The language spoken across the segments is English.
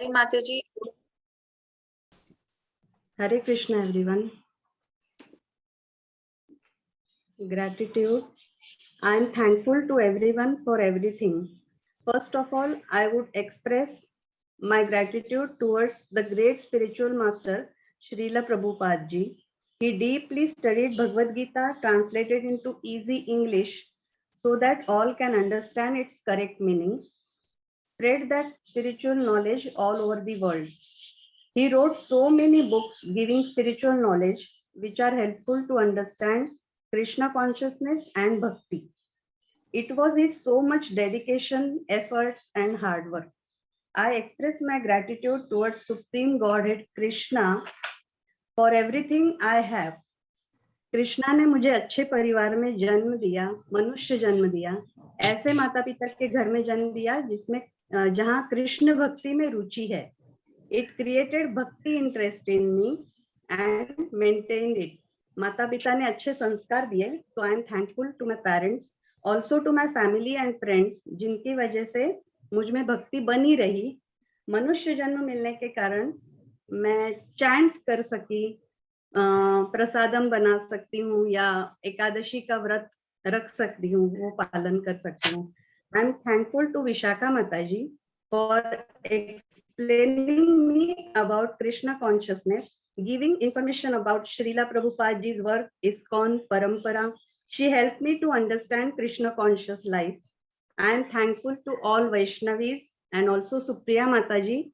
Mataji. Hare Krishna, everyone. Gratitude. I am thankful to everyone for everything. First of all, I would express my gratitude towards the great spiritual master, Srila Prabhupada Ji. He deeply studied Bhagavad Gita, translated into easy English so that all can understand its correct meaning. Spread that spiritual knowledge all over the world. He wrote so many books giving spiritual knowledge which are helpful to understand Krishna consciousness and bhakti. It was his so much dedication, efforts, and hard work. I express my gratitude towards Supreme Godhead Krishna for everything I have. Krishna ने मुझे अच्छे परिवार में जन्म दिया, मनुष्य जन्म दिया, ऐसे माता पिता के घर में जन्म दिया जिसमें जहां कृष्ण भक्ति में रुचि है. It created bhakti interest in me and maintained it. माता पिता ने अच्छे संस्कार दिए, so I am thankful to my parents, also to my family and friends, जिनकी वजह से मुझ में भक्ति बनी रही. मनुष्य जन्म मिलने के कारण मैं चैंट कर सकी, प्रसादम बना सकती हूँ या एकादशी का व्रत रख सकती हूँ, वो पालन कर सकती हूँ. I am thankful to Vishakha Mata ji for explaining me about Krishna consciousness, giving information about Srila Prabhupada's work, ISKCON, Parampara. She helped me to understand Krishna conscious life. I am thankful to all Vaishnavis and also Supriya Mataji.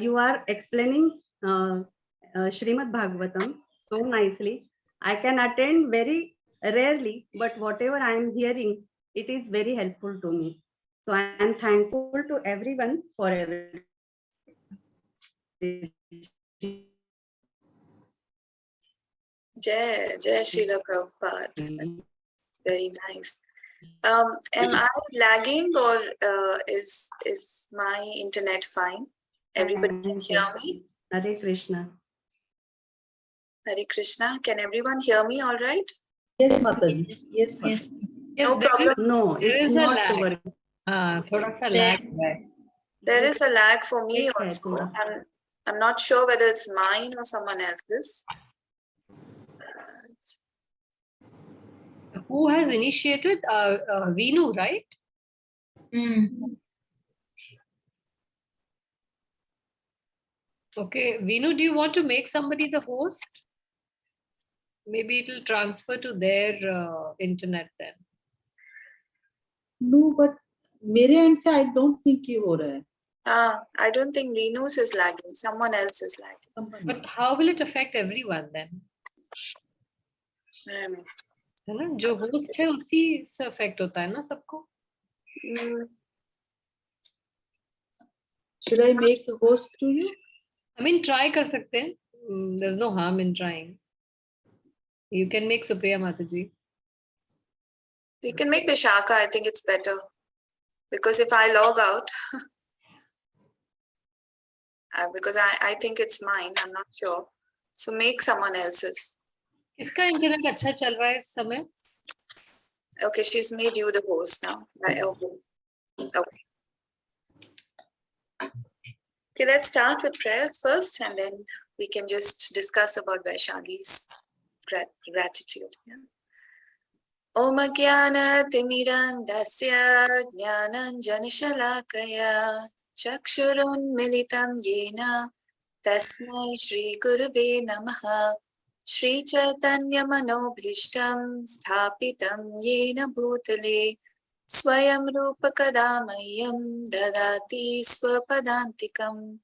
You are explaining Srimad Bhagavatam so nicely. I can attend very rarely, but whatever I am hearing, it is very helpful to me. So I am thankful to everyone for everything. Jai Srila Prabhupada. Very nice. Am I lagging or is my internet fine? Everybody can hear me? Hare Krishna. Hare Krishna. Can everyone hear me all right? Yes, Mataji. Yes, Mataji. No problem. No, it's not working. थोड़ा सा lag है. There is a lag for me Okay, also. थोड़ा. I'm not sure whether it's mine or someone else's. Who has initiated? Veenu, right? Okay, Veenu, do you want to make somebody the host? Maybe it will transfer to their internet then. No, but मेरे end से I don't think ये हो रहा है. I don't think Venus is lagging. Someone else is lagging. But how will it affect everyone then? है ना, जो host है उसी से affect होता है ना सबको. Should I make a host to you? I mean, try कर सकते हैं. There's no harm in trying. You can make Supriya Mataji. You can make Vishaka. I think it's better. Because if I log out, because I think it's mine, I'm not sure. So make someone else's. किसका internet अच्छा चल रहा है इस समय? Okay, she's made you the host now. Okay. Okay, let's start with prayers first and then we can just discuss about Vaishali's gratitude. Yeah. Om Jnana Timirandasya Jnananjana Shalakaya Chakshurun Militam Yena Tasmai Shri Gurave Namaha Shri Chaitanya Manobhishtam Sthapitam Yena Bhutale Swayam Rupa Kadamayam Dadati Swapadantikam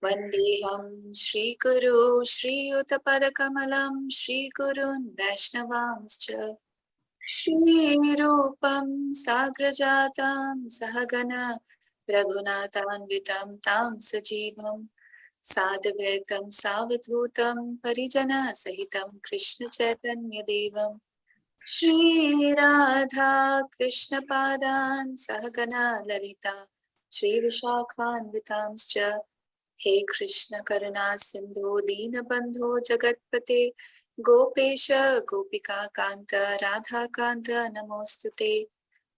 Vandeham Shri Guru Shri Utapadakamalam Shri Gurun Vaishnavamscha Shri Rupam Sagrajatam Sahagana Raghunatanvitam Tam Sajivam Sadhvaitam Savadhutam Parijana Sahitam Krishna Chaitanya Devam Shri Radha Krishna Padan Sahagana Lalita Shri Vishakhanvitamscha He Krishna Karuna Sindhu Dina Bandho Jagatpate Gopesha Gopika Kanta Radha Kanta Namostute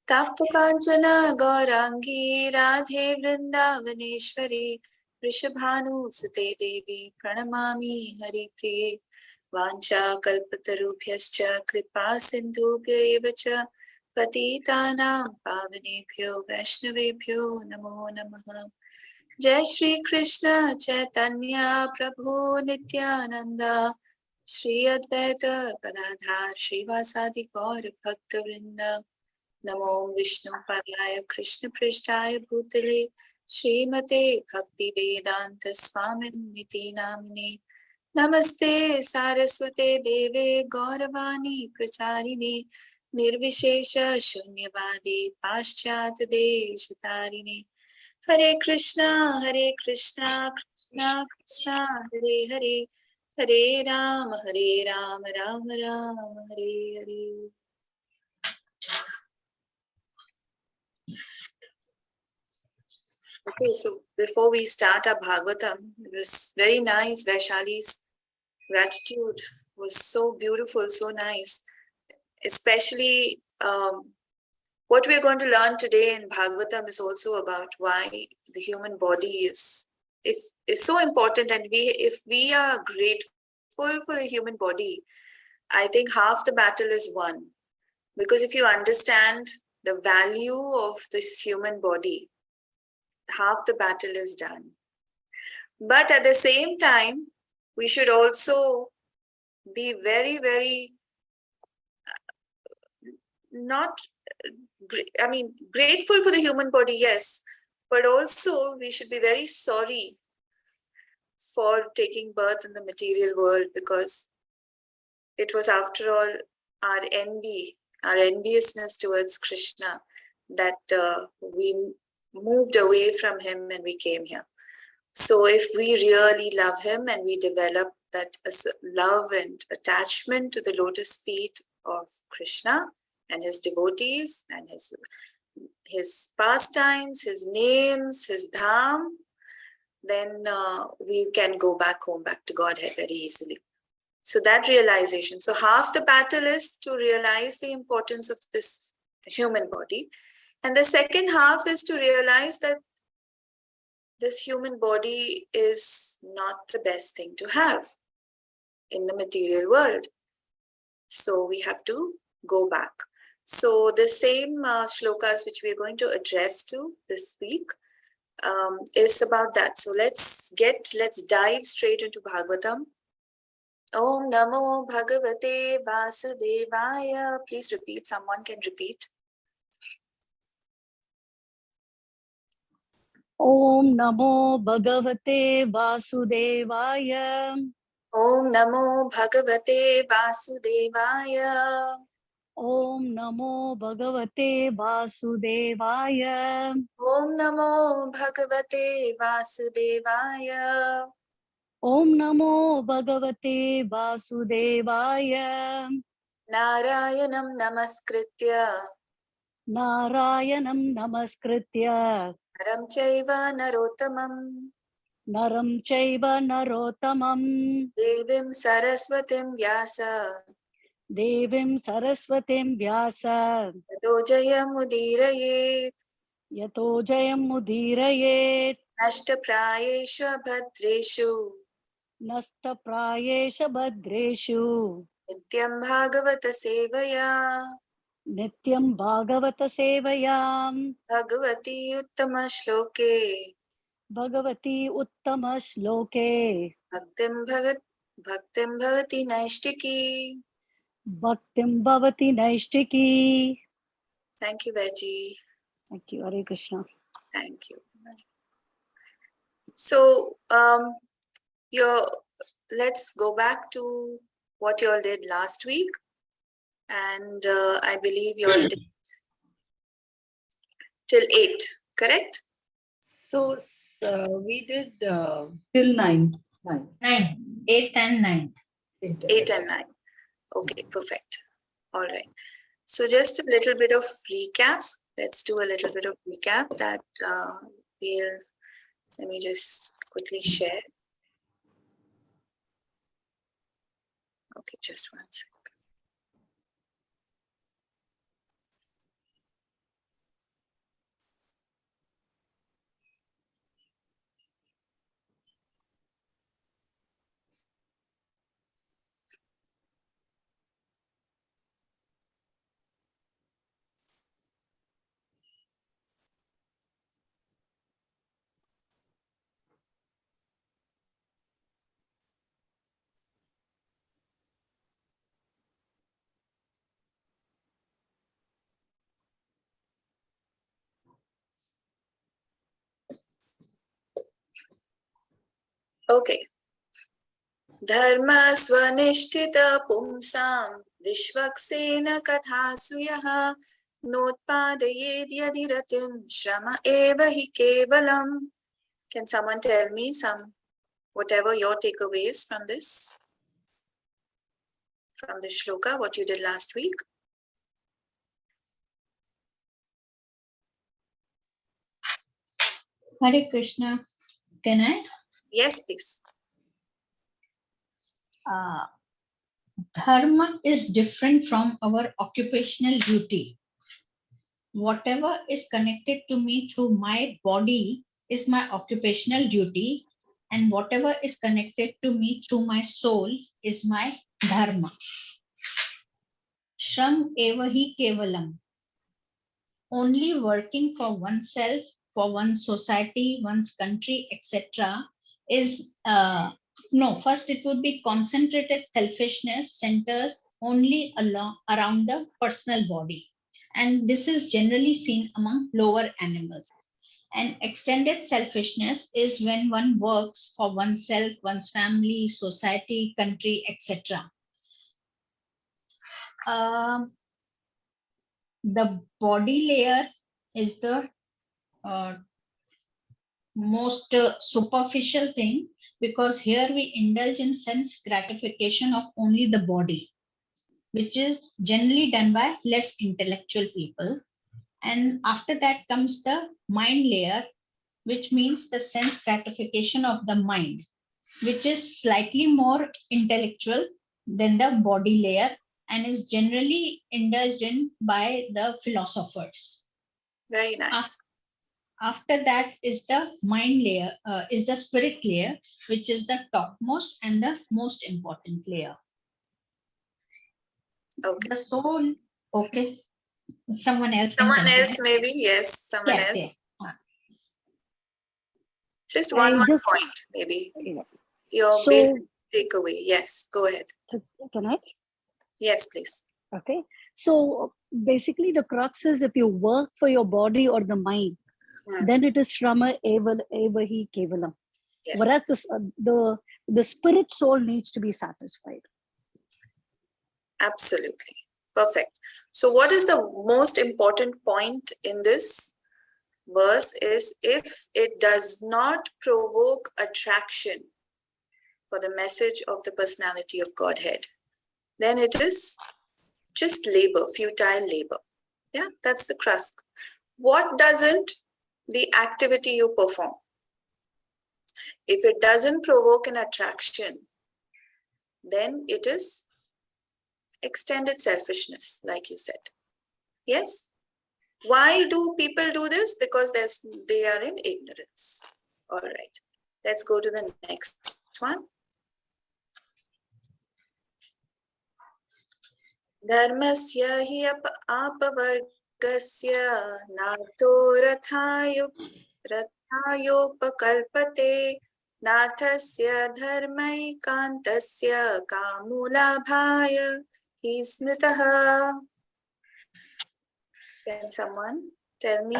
Tapta Kanchana Gaurangi Radhe Vrindavaneshwari वृषभानुसुते देवी प्रणमामि हरिप्रिये वाञ्छाकल्पतरुभ्यश्च कृपा सिन्धुभ्य एव च पतितानां पावनेभ्यो वैष्णवेभ्यो नमो नमः। जय श्री कृष्ण चैतन्य प्रभु नित्यानंद श्री अद्वैत गदाधर श्रीवासादि गौर भक्त वृंद। नमो विष्णु पादाय कृष्ण पृष्ठाय भूतले श्रीमते भक्ति वेदांत स्वामिनिति नामिने। नमस्ते सारस्वते देवे गौरवाणी प्रचारिणे निर्विशेष शून्यवादी पाश्चात्य देशतारिणे। हरे कृष्णा कृष्णा कृष्णा हरे हरे, हरे Ram Ram Ram Hare Hare. Okay, so before we start our Bhagavatam, it was very nice. Vaishali's gratitude was so beautiful, so nice. Especially what we're going to learn today in Bhagavatam is also about why the human body is so important, and if we are grateful for the human body, I think half the battle is won. Because if you understand the value of this human body, half the battle is done. But at the same time, we should also be very, very grateful for the human body, yes, but also we should be very sorry for taking birth in the material world, because it was, after all, our enviousness towards Krishna that we moved away from him and we came here. So if we really love him and we develop that love and attachment to the lotus feet of Krishna and his devotees and his pastimes, his names, his dham, then we can go back home, back to Godhead very easily. So that realization. So half the battle is to realize the importance of this human body. And the second half is to realize that this human body is not the best thing to have in the material world. So we have to go back. So the same shlokas which we are going to address to this week is about that. So let's dive straight into Bhagavatam. Om Namo Bhagavate Vasudevaya. Please repeat. Someone can repeat. Om Namo Bhagavate Vasudevaya. Om Namo Bhagavate Vasudevaya. Om Namo Bhagavate Vasudevaya. Om Namo Bhagavate Vasudevaya. Om Namo Bhagavate Vasudevaya. Narayanam Namaskritya Narayanam Namaskritya. Naram Chaiva Narottamam Naram Chaiva Narottamam. Devim Saraswatim Vyasa Devim Saraswatim Vyasa. Tato Jayam Udirayet Yato Jayam Mudirayet. Nashta Prayeshu Abhadreshu Nasta Prayesha Bhadreshu. Nityam Bhagavata Sevaya Nityam Bhagavata Sevayam. Bhagavati Uttama Shloke Bhagavati Uttama Shloke. Bhaktim Bhavati Naishtiki. Bhaktim Bhavati Naishtiki. Thank you, Veggie. Thank you. Hare Krishna. Thank you. So, let's go back to what you all did last week. And I believe you all did till 8, correct? So we did Till 9. 9, 8 and 9. 8 and 9. Okay, perfect. All right. So just a little bit of recap. Let's do a little bit of recap that let me just quickly share. Okay, just one second. Okay. Dharma swanishtita pumsam vishvaksena kathasuyah notpadayed yadiratim shrama eva hi kevalam. Can someone tell me whatever your takeaway is from this? From the shloka, what you did last week? Hare Krishna. Can I? Yes, please. Dharma is different from our occupational duty. Whatever is connected to me through my body is my occupational duty, and whatever is connected to me through my soul is my dharma. Shram eva hi kevalam. Only working for oneself, for one's society, one's country, etc. is no. First, it would be concentrated selfishness centers only around the personal body, and this is generally seen among lower animals. And extended selfishness is when one works for oneself, one's family, society, country, etc. The body layer is the most superficial thing, because here we indulge in sense gratification of only the body, which is generally done by less intellectual people. And after that comes the mind layer, which means the sense gratification of the mind, which is slightly more intellectual than the body layer and is generally indulged in by the philosophers. Very nice. After that is the mind layer, is the spirit layer, which is the topmost and the most important layer. Okay. The soul, okay. Someone else. Someone else, maybe. Yes, someone Yes, else. yes. Just I one just- point, maybe. Yeah. Your So- basic takeaway. Yes, go ahead. So, can I? Yes, please. Okay. So basically, the crux is if you work for your body or the mind, then it is Shrama eva hi kevalam. Yes. Whereas the spirit soul needs to be satisfied. Absolutely. Perfect. So what is the most important point in this verse is if it does not provoke attraction for the message of the personality of Godhead, then it is just labor, futile labor. Yeah, that's the crux. What doesn't the activity you perform? If it doesn't provoke an attraction, then it is extended selfishness, like you said. Yes? Why do people do this? Because they are in ignorance. All right. Let's go to the next one. Dharmasya hi apavargasya nartho rathayopakalpate narthasya dharmaikantasya kamulabhaya hi smritaha. Can someone tell me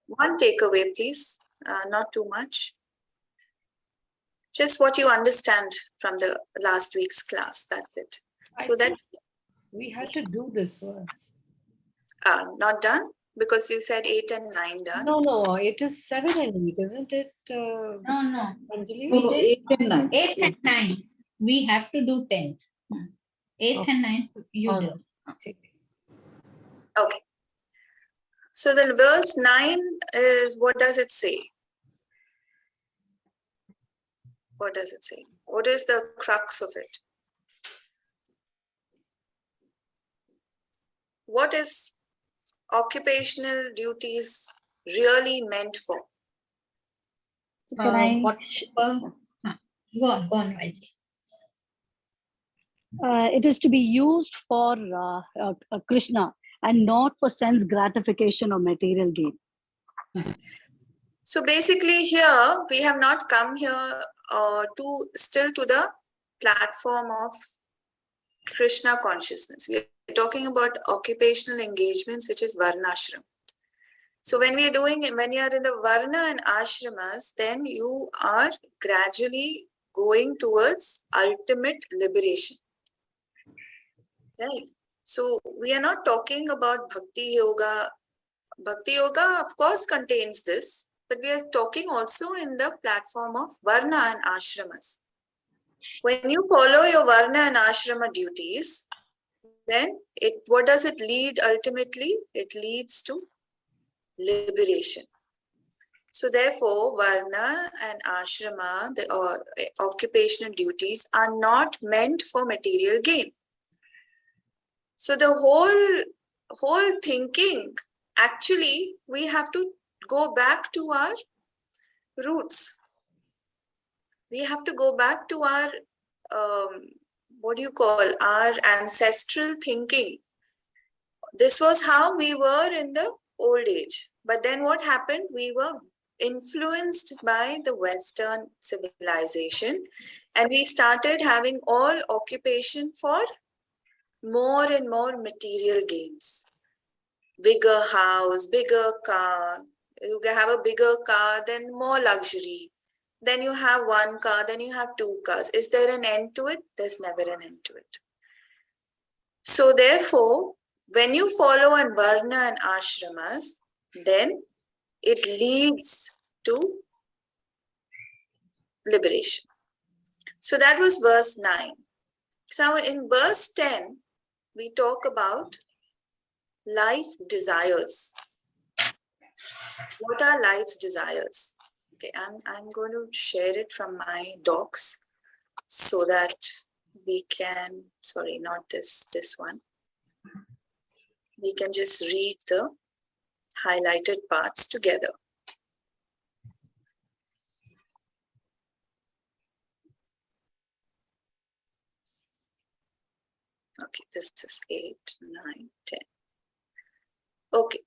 one takeaway, please? Not too much. Just what you understand from the last week's class. That's it. So that we had to do this verse. not done because you said 8 and 9 done. No, it is 7 and 8, isn't it? No. Anjali? No, 8 and 9. 8 and 9. We have to do 10. 8 and 9, you Oh, do. no. Okay. So then verse 9 is, what does it say? What does it say? What is the crux of it? What is occupational duties really meant for? So can I? Go on, Raji. It is to be used for Krishna and not for sense gratification or material gain. So basically here, we have not come here to the platform of Krishna consciousness. We are talking about occupational engagements, which is Varnashram. So when you are in the Varna and Ashramas, then you are gradually going towards ultimate liberation. Right? So we are not talking about Bhakti Yoga. Bhakti Yoga, of course, contains this, but we are talking also in the platform of Varna and Ashramas. When you follow your Varna and Ashrama duties, then what does it lead ultimately? It leads to liberation. So therefore, Varna and Ashrama, the occupational duties, are not meant for material gain. So the whole thinking, actually, we have to go back to our roots. We have to go back to our, our ancestral thinking. This was how we were in the old age. But then what happened? We were influenced by the Western civilization, and we started having all occupation for more and more material gains. Bigger house, bigger car. You have a bigger car, then more luxury. Then you have one car, then you have two cars. Is there an end to it? There's never an end to it. So therefore, when you follow an Varna and Ashramas, then it leads to liberation. So that was verse 9. So in verse 10, we talk about life's desires. What are life's desires? Okay, I'm going to share it from my docs so that we can, sorry, not this one. We can just read the highlighted parts together. Okay, this is 8, 9, 10. Okay.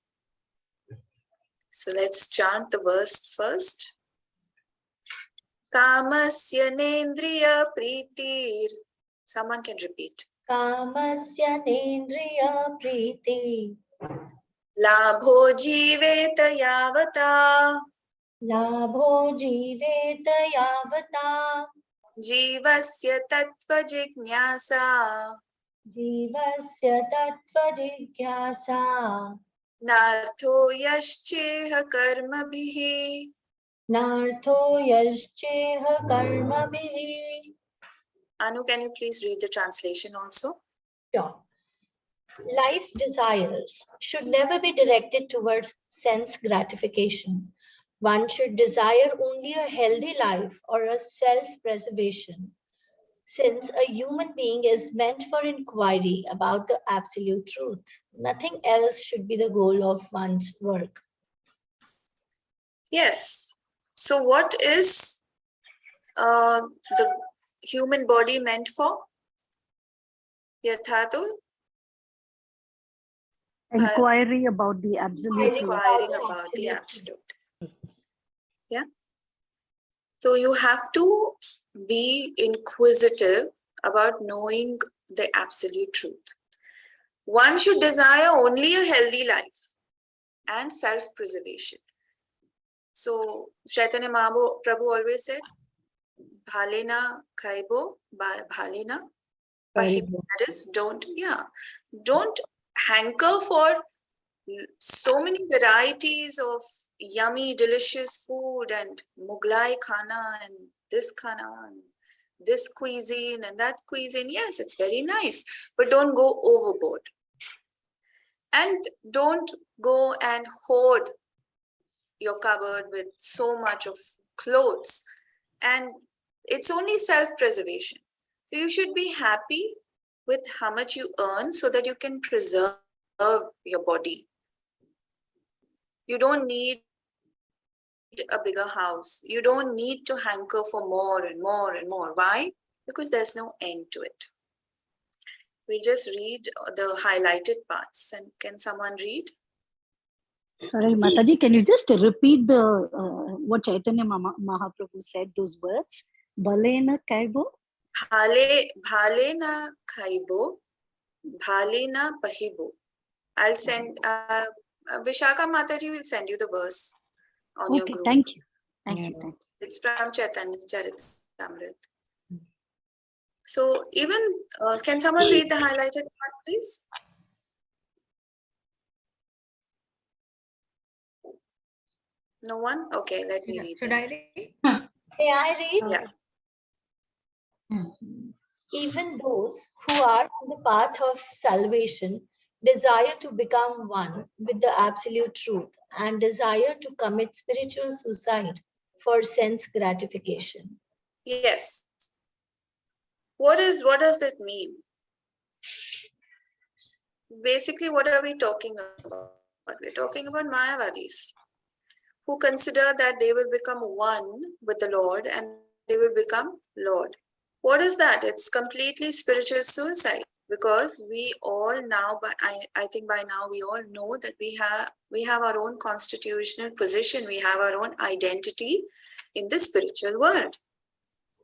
So let's chant the verse first. Kamasya nendriya pritir. Someone can repeat. Kamasya nendriya priti. Labho jiveta yavata. Labho jiveta yavata. Jivasya tattva jignasa. Jivasya tattva jigyasa. Nartho yascheha karma bhihi. Nartho yascheha karma bhihi. Anu, can you please read the translation also? Sure. Life's desires should never be directed towards sense gratification. One should desire only a healthy life or a self-preservation, since a human being is meant for inquiry about the absolute truth. Nothing else should be the goal of one's work. Yes. So what is the human body meant for? Yathato? Inquiry about the absolute truth. Inquiring about the absolute. Yeah. So you have to be inquisitive about knowing the absolute truth. One should desire only a healthy life and self-preservation. So Chaitanya Mahaprabhu always said, Bhalena khaibo, bhalena pahibo. That is, don't hanker for so many varieties of yummy, delicious food and Mughlai khana and this khana and this cuisine and that cuisine. Yes, it's very nice, but don't go overboard. And don't go and hoard your cupboard with so much of clothes. And it's only self-preservation. So you should be happy with how much you earn so that you can preserve your body. You don't need a bigger house. You don't need to hanker for more and more and more. Why? Because there's no end to it. We'll just read the highlighted parts. And can someone read? Sorry, Mataji, can you just repeat the what Chaitanya Mahaprabhu said, those words? Bhalena kaibo? Bhalena khaibo, bhalena pahibo. I'll send, Vishaka Mataji will send you the verse on your Okay, group. thank you. Thank you. Thank you. It's from Chaitanya Charitamrita. So even, can someone read the highlighted part, please? No one? Okay, let me read. Should then. I read? May I read? Yeah. Even those who are on the path of salvation desire to become one with the absolute truth and desire to commit spiritual suicide for sense gratification. Yes. What does that mean? Basically, what are we talking about? We're talking about Mayavadis, who consider that they will become one with the Lord and they will become Lord. What is that? It's completely spiritual suicide, because we all now, I think by now we all know that we have our own constitutional position, we have our own identity in the spiritual world.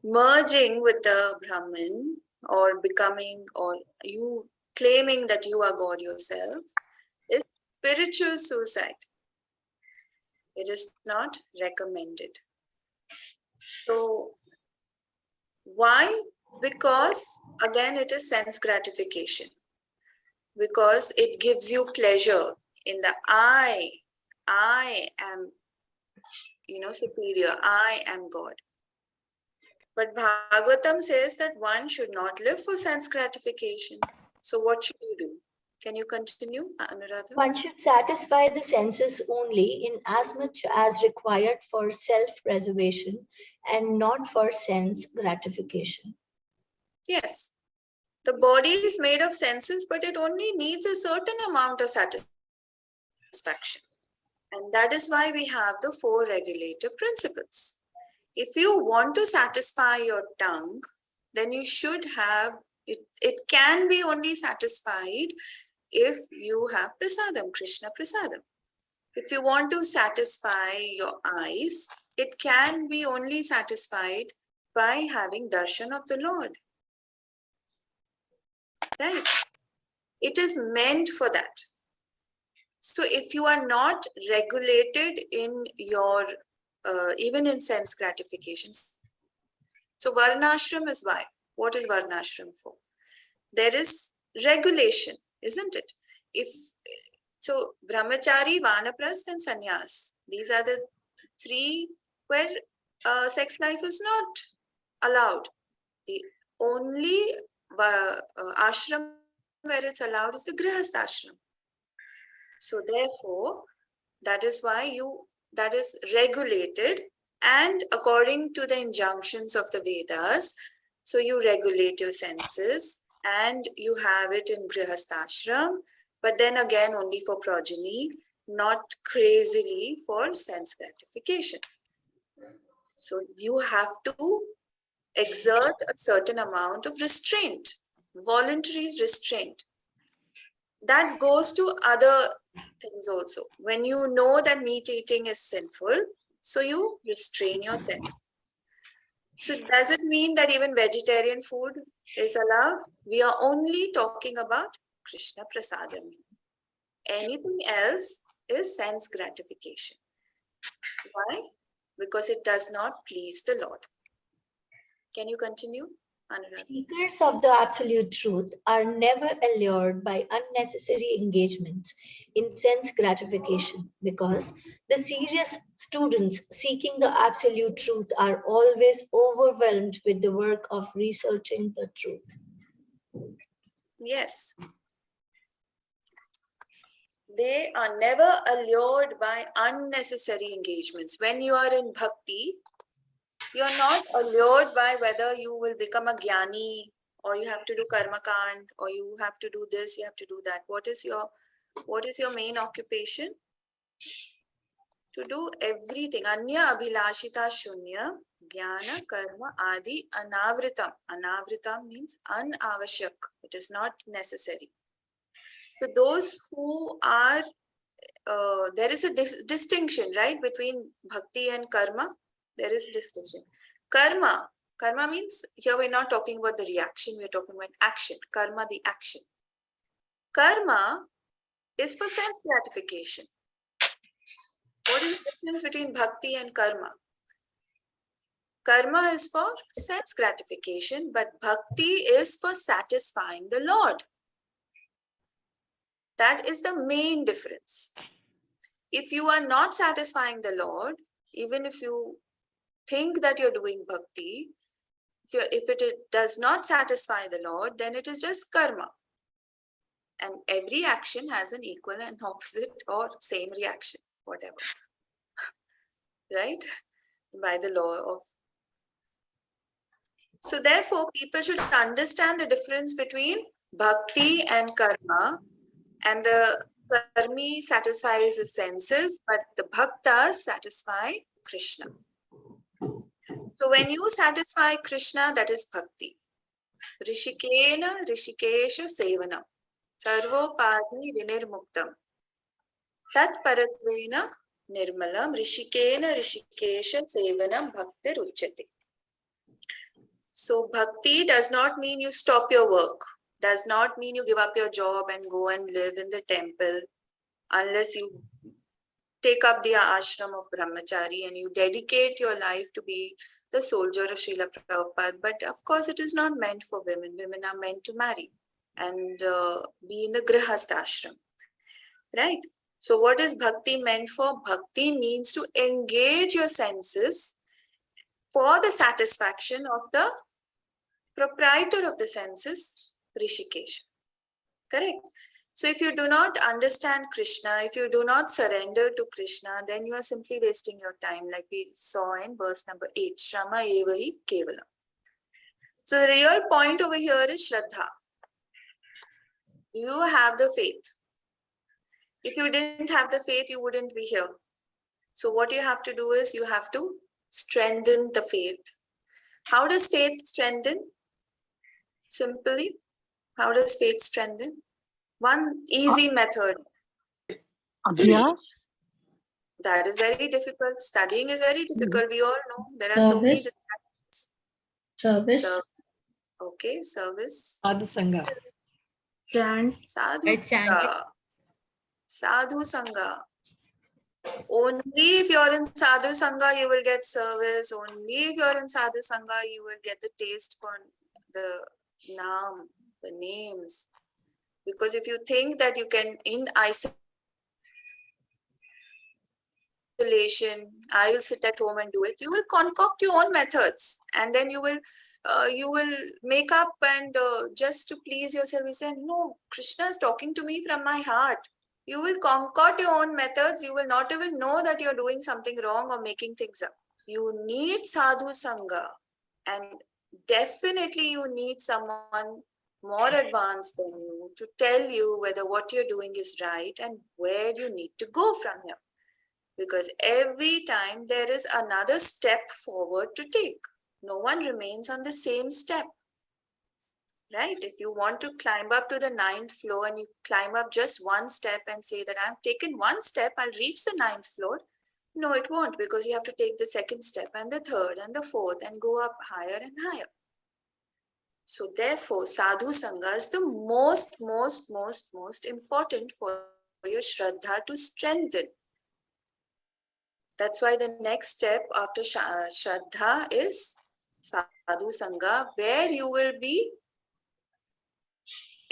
Merging with the Brahman or becoming, or you claiming that you are God yourself, is spiritual suicide. It is not recommended. So why? Because again, it is sense gratification. Because it gives you pleasure in the I am, superior, I am God. But Bhagavatam says that one should not live for sense gratification. So what should you do? Can you continue, Anuradha? One should satisfy the senses only in as much as required for self-preservation and not for sense gratification. Yes. The body is made of senses, but it only needs a certain amount of satisfaction. And that is why we have the 4 regulative principles. If you want to satisfy your tongue, then you should have, it can be only satisfied if you have prasadam, Krishna prasadam. If you want to satisfy your eyes, it can be only satisfied by having darshan of the Lord. Right? It is meant for that. So if you are not regulated in your, even in sense gratification, so Varnashram is why. What is Varnashram for? There is regulation, isn't it? So Brahmachari, Vanaprasth and Sannyas, these are the 3 where sex life is not allowed. The only ashram where it's allowed is the Grihastha ashram. So therefore, that is why that is regulated, and according to the injunctions of the Vedas, so you regulate your senses and you have it in Grihastha ashram, but then again only for progeny, not crazily for sense gratification. So you have to exert a certain amount of restraint, voluntary restraint. That goes to other things also. When you know that meat eating is sinful, so you restrain yourself. So does it mean that even vegetarian food is allowed? We are only talking about Krishna prasadam. Anything else is sense gratification. Why? Because it does not please the Lord. Can you continue, Anuradha? Seekers of the absolute truth are never allured by unnecessary engagements in sense gratification, because the serious students seeking the absolute truth are always overwhelmed with the work of researching the truth. Yes. They are never allured by unnecessary engagements. When you are in bhakti, you are not allured by whether you will become a jnani, or you have to do karma kand, or you have to do this, you have to do that. What is your main occupation? To do everything. Anya abhilashita shunya jnana karma adi anavritam. Anavritam means unavashyak. It is not necessary. So those who are, there is a distinction, right, between bhakti and karma. There is a distinction. Karma means, here we're not talking about the reaction, we're talking about action. Karma, the action. Karma is for sense gratification. What is the difference between bhakti and karma? Karma is for sense gratification, but bhakti is for satisfying the Lord. That is the main difference. If you are not satisfying the Lord, even if you think that you're doing bhakti, if it does not satisfy the Lord, then it is just karma. And every action has an equal and opposite or same reaction, whatever. Right? By the law of. So therefore, people should understand the difference between bhakti and karma. And the karmi satisfies the senses, but the bhaktas satisfy Krishna. So when you satisfy Krishna, that is bhakti. Rishikena rishikesha sevanam. Sarvopadi vinirmuktam. Tat paratvena nirmalam rishikena rishikesha sevanam bhaktir uchyate. So bhakti does not mean you stop your work. Does not mean you give up your job and go and live in the temple unless you take up the ashram of brahmachari and you dedicate your life to be the soldier of Srila Prabhupada. But of course, it is not meant for women. Women are meant to marry and be in the grihastha ashram. Right? So what is bhakti meant for? Bhakti means to engage your senses for the satisfaction of the proprietor of the senses, Rishikesh. Correct? So if you do not understand Krishna, if you do not surrender to Krishna, then you are simply wasting your time, like we saw in verse number 8. Shrama eva hi kevalam. So the real point over here is Shraddha. You have the faith. If you didn't have the faith, you wouldn't be here. So what you have to do is you have to strengthen the faith. How does faith strengthen? Simply, how does faith strengthen? One easy method. Abhyas? That is very difficult. Studying is very difficult. We all know there are so many distractions. Service. Okay, service. Sadhu Sangha. Chant. Sadhu Sangha. Sadhu Sangha. Only if you're in Sadhu Sangha, you will get service. Only if you're in Sadhu Sangha, you will get the taste for the naam, the names. Because if you think that you can, in isolation, I will sit at home and do it, you will concoct your own methods. And then you will make up and just to please yourself, you say, no, Krishna is talking to me from my heart. You will concoct your own methods. You will not even know that you're doing something wrong or making things up. You need Sadhu Sangha. And definitely you need someone more advanced than you to tell you whether what you're doing is right and where you need to go from here. Because every time there is another step forward to take. No one remains on the same step. Right? If you want to climb up to the 9th floor and you climb up just one step and say that I've taken one step, I'll reach the 9th floor. No, it won't, because you have to take the 2nd step and the 3rd and the 4th and go up higher and higher. So therefore, Sadhu Sangha is the most important for your Shraddha to strengthen. That's why the next step after Shraddha is Sadhu Sangha, where you will be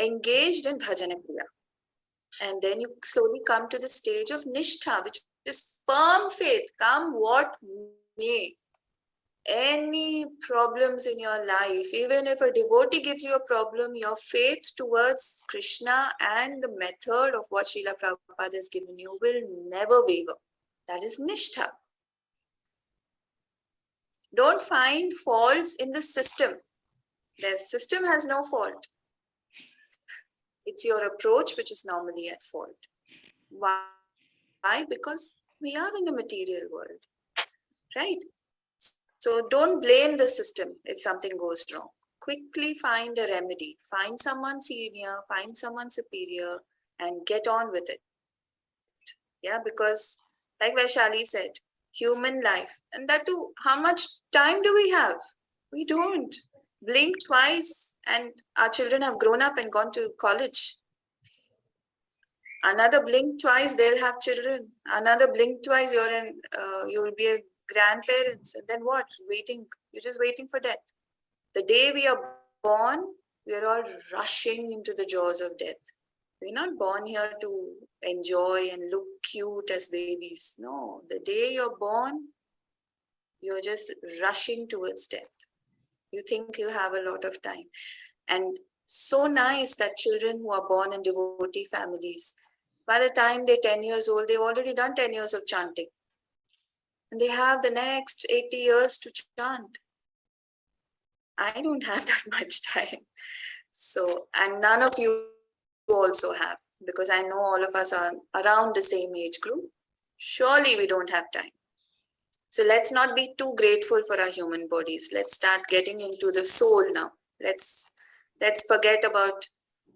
engaged in Bhajana Kriya. And then you slowly come to the stage of Nishtha, which is firm faith, come what may. Any problems in your life, even if a devotee gives you a problem, your faith towards Krishna and the method of what Srila Prabhupada has given you will never waver. That is Nishtha. Don't find faults in the system. The system has no fault. It's your approach which is normally at fault. Why? Because we are in the material world, right? So don't blame the system if something goes wrong. Quickly find a remedy. Find someone senior, find someone superior, and get on with it. Yeah, because like Vaishali said, human life. And that too, how much time do we have? We don't. Blink twice and our children have grown up and gone to college. Another blink twice, they'll have children. Another blink twice, you'll be a grandparents. And then what? Waiting. You're just waiting for death. The day we are born, we are all rushing into the jaws of death. We're not born here to enjoy and look cute as babies. No, the day you're born, you're just rushing towards death. You think you have a lot of time. And so nice that children who are born in devotee families, by the time they're 10 years old, they've already done 10 years of chanting. And they have the next 80 years to chant. I don't have that much time. So, and none of you also have, because I know all of us are around the same age group. Surely we don't have time. So let's not be too grateful for our human bodies. Let's start getting into the soul now. Let's forget about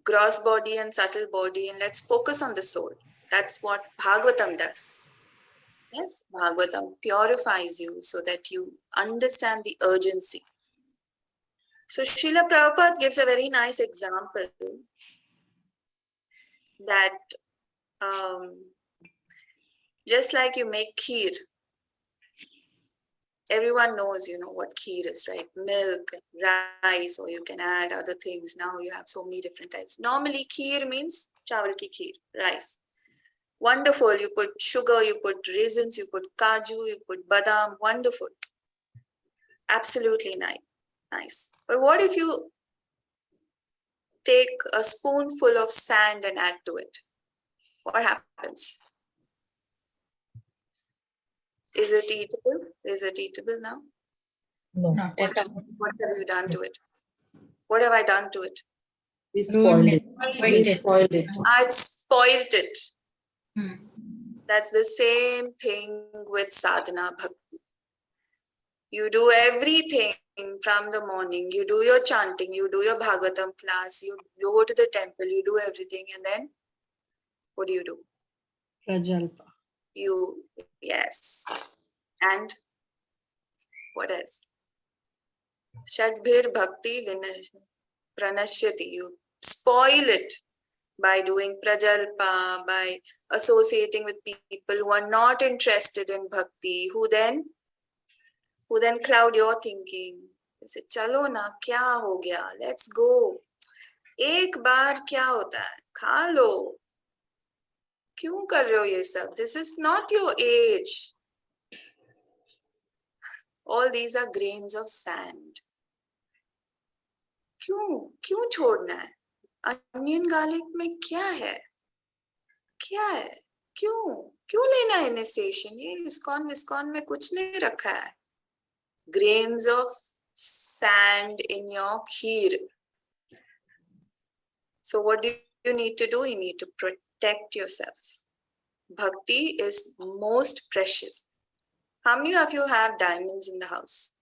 gross body and subtle body, and let's focus on the soul. That's what Bhagavatam does. Yes, Bhagavatam purifies you so that you understand the urgency. So Srila Prabhupada gives a very nice example that just like you make kheer, everyone knows, what kheer is, right? Milk, rice, or you can add other things. Now you have so many different types. Normally kheer means chawal ki kheer, rice. Wonderful, you put sugar, you put raisins, you put kaju, you put badam, wonderful. Absolutely nice. But what if you take a spoonful of sand and add to it? What happens? Is it eatable? Is it eatable now? No. What have you done to it? What have I done to it? We spoiled it. Spoiled We it. spoiled it. I've spoiled it. Hmm. That's the same thing with sadhana bhakti. You do everything from the morning. You do your chanting, you do your Bhagavatam class, you go to the temple, you do everything, and then what do? Prajalpa. Yes. And what else? Shadbhir bhakti pranashyati. You spoil it by doing prajalpa, by associating with people who are not interested in bhakti, who then cloud your thinking. They say, chalo na, kya ho gaya? Let's go. Ek baar kya hota hai? Kha lo. Kyun kar rahe ho ye sab? This is not your age. All these are grains of sand. क्यों छोड़ना है? Onion garlic में क्या है? क्यों लेना है initiation? ये ISKCON में कुछ नहीं रखा है. Grains of sand in your kheer. So what do you need to do? You need to protect yourself. Bhakti is most precious. How many of you have diamonds in the house?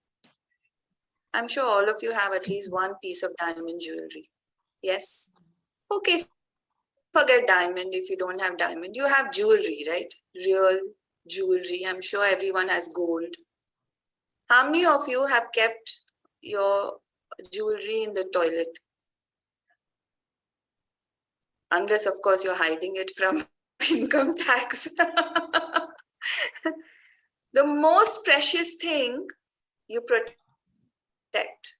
I'm sure all of you have at least one piece of diamond jewelry. Yes? Okay, forget diamond if you don't have diamond. You have jewelry, right? Real jewelry. I'm sure everyone has gold. How many of you have kept your jewelry in the toilet? Unless, of course, you're hiding it from income tax. The most precious thing you protect,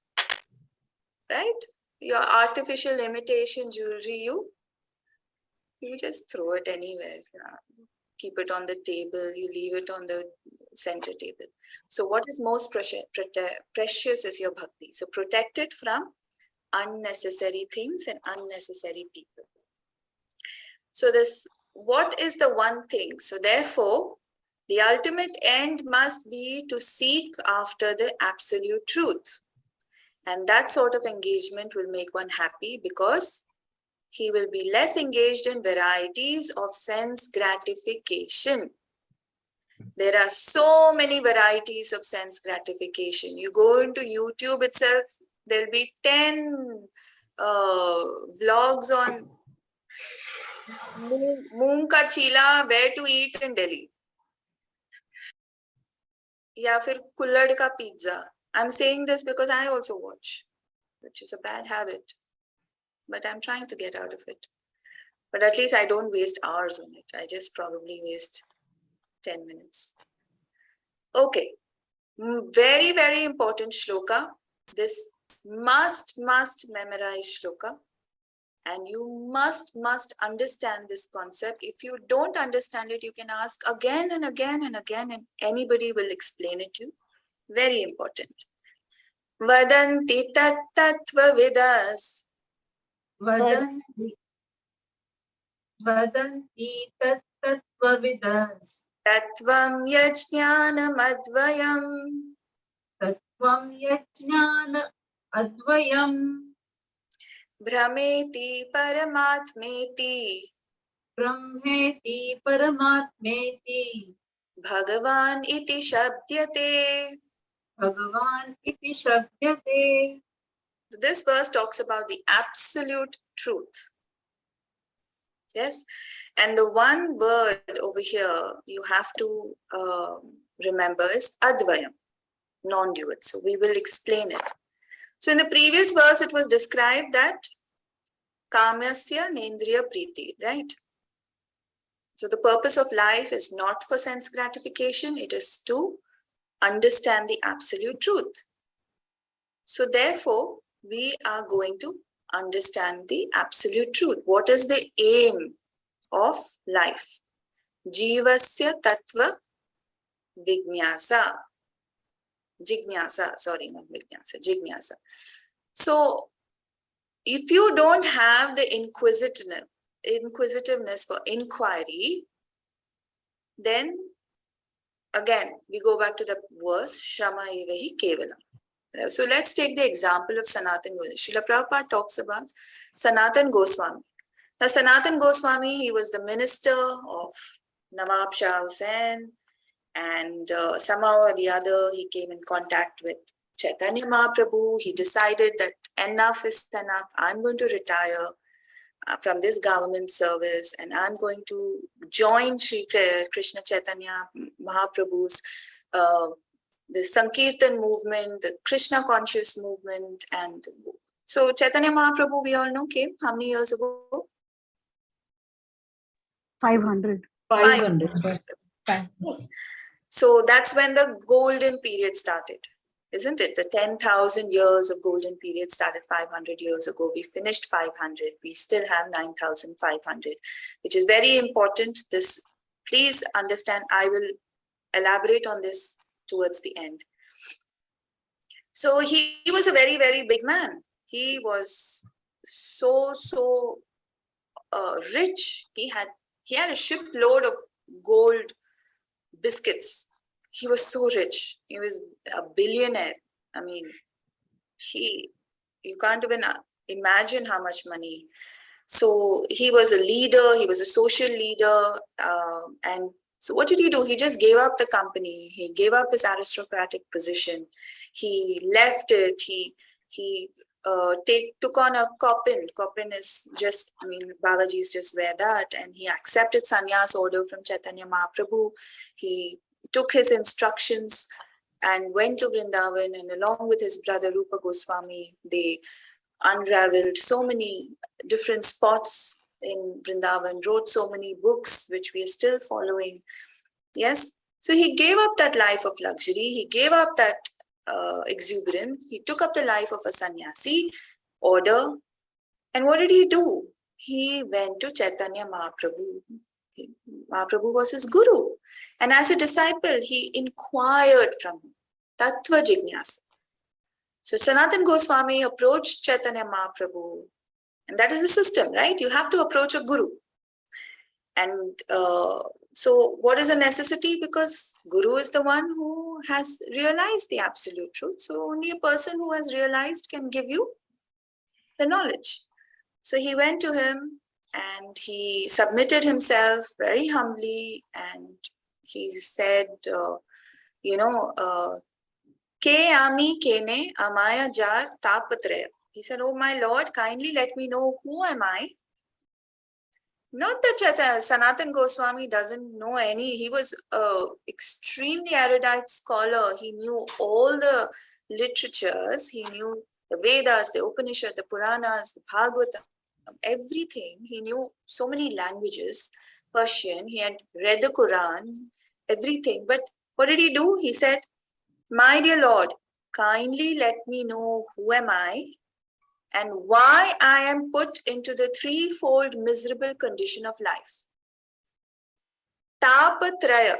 right? Your artificial imitation jewelry, you just throw it anywhere. Keep it on the table, you leave it on the center table. So what is most precious is your bhakti. So protect it from unnecessary things and unnecessary people. So what is the one thing? So therefore, the ultimate end must be to seek after the absolute truth. And that sort of engagement will make one happy because he will be less engaged in varieties of sense gratification. There are so many varieties of sense gratification. You go into YouTube itself, there'll be 10 vlogs on moong ka chila, where to eat in Delhi. या फिर कुल्हड़ का pizza. I'm saying this because I also watch, which is a bad habit, but I'm trying to get out of it. But at least I don't waste hours on it. I just probably waste 10 minutes. Okay. Very, very important shloka. This must memorize shloka. And you must understand this concept. If you don't understand it, you can ask again and again and again, and anybody will explain it to you. Very important. Vadanti tat tattva vidas. Vadanti tat tattvavidas. Tattvam yajnanam advayam. Tattvam yajnana advayam. Brahmeti paramatmeti. Brahmeti paramatmeti. Bhagavan iti shabdyate. Bhagavan iti shabdyate. So this verse talks about the absolute truth. Yes, and the one word over here you have to remember is advayam, non-dual. So we will explain it. So in the previous verse it was described that kamasya nendriya priti, right? So the purpose of life is not for sense gratification, it is to understand the absolute truth. So therefore, we are going to understand the absolute truth. What is the aim of life? Jivasya tattva vijnasa. Jignasa, sorry, not vijnasa, jignasa. So if you don't have the inquisitiveness for inquiry, then again, we go back to the verse, Shrama evahi kevalam. So let's take the example of Sanatan Goswami. Srila Prabhupada talks about Sanatan Goswami. Now, Sanatan Goswami, he was the minister of Nawab Shah Hussain, and somehow or the other, he came in contact with Chaitanya Mahaprabhu. He decided that enough is enough. I'm going to retire from this government service, and I'm going to join Sri Krishna Chaitanya Mahaprabhu's the Sankirtan movement, the Krishna conscious movement. And so Chaitanya Mahaprabhu, we all know, came how many years ago? 500. 500. Yes. So that's when the golden period started, isn't it? The 10,000 years of golden period started 500 years ago. We finished 500. We still have 9,500, which is very important. This, please understand, I will elaborate on this towards the end. So he was a very, very big man. He was so rich. He had a shipload of gold biscuits. He was so rich. He was a billionaire. I mean, you can't even imagine how much money. So he was a leader. He was a social leader, and so what did he do? He just gave up the company. He gave up his aristocratic position. He left it. He took on a kopin. Kopin is just, I mean, Babajis just wear that. And he accepted sannyas order from Chaitanya Mahaprabhu. He took his instructions and went to Vrindavan, and along with his brother Rupa Goswami, they unraveled so many different spots in Vrindavan, wrote so many books, which we are still following. Yes. So he gave up that life of luxury. He gave up that exuberance. He took up the life of a sannyasi order. And what did he do? He went to Chaitanya Mahaprabhu. Mahaprabhu was his guru. And as a disciple, he inquired from him. Tattva Jignasa. So Sanatan Goswami approached Chaitanya Mahaprabhu. And that is the system, right? You have to approach a guru. And so what is a necessity? Because guru is the one who has realized the absolute truth. So only a person who has realized can give you the knowledge. So he went to him and he submitted himself very humbly, and he said, Ke ami kene amaya jar tapatreya. He said, oh my Lord, kindly let me know, who am I? Not that Sanatan Goswami doesn't know any. He was an extremely erudite scholar. He knew all the literatures. He knew the Vedas, the Upanishad, the Puranas, the Bhagavata. everything. He knew so many languages, Persian, he had read the Quran, everything. But what did he do? He said, my dear Lord, kindly let me know who am I and why I am put into the threefold miserable condition of life. Tapatraya.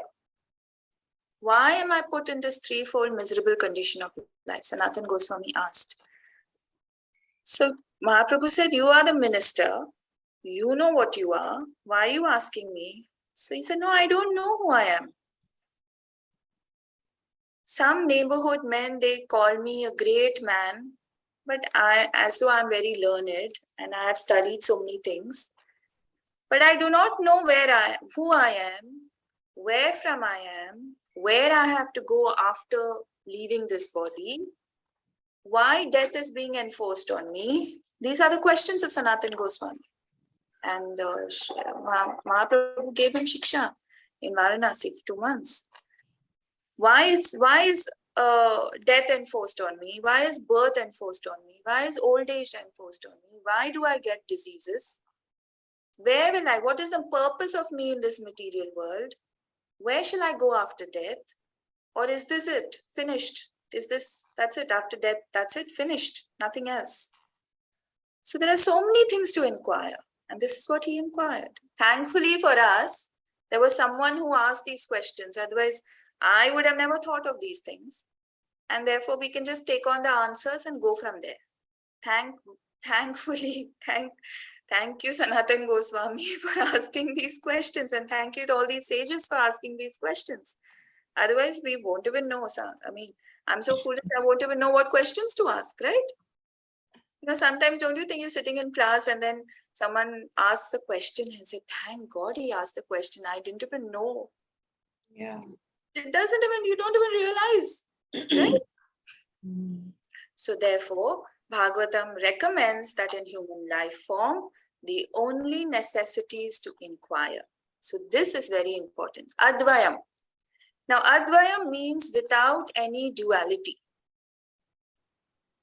Why am I put in this threefold miserable condition of life? Sanatana Goswami asked. So Mahaprabhu said, you are the minister. You know what you are. Why are you asking me? So he said, no, I don't know who I am. Some neighborhood men, they call me a great man, but as though I'm very learned and I have studied so many things. But I do not know who I am, where from I am, where I have to go after leaving this body, why death is being enforced on me. These are the questions of Sanatana Goswami. And Mahaprabhu gave him Shiksha in Varanasi for 2 months. Why is death enforced on me? Why is birth enforced on me? Why is old age enforced on me? Why do I get diseases? Where will I? What is the purpose of me in this material world? Where shall I go after death? Or is this it? Finished? That's it, after death, that's it, finished, nothing else. So there are so many things to inquire, and this is what he inquired. Thankfully for us, there was someone who asked these questions. Otherwise, I would have never thought of these things. And therefore, we can just take on the answers and go from there. Thankfully, thank you, Sanatana Goswami, for asking these questions. And thank you to all these sages for asking these questions. Otherwise, we won't even know. I mean, I'm so foolish, I won't even know what questions to ask, right? You know, sometimes don't you think you're sitting in class and then someone asks a question and say, thank God he asked the question. I didn't even know. Yeah. You don't even realize, right? So therefore, Bhagavatam recommends that in human life form, the only necessity is to inquire. So this is very important. Advayam. Now, Advayam means without any duality.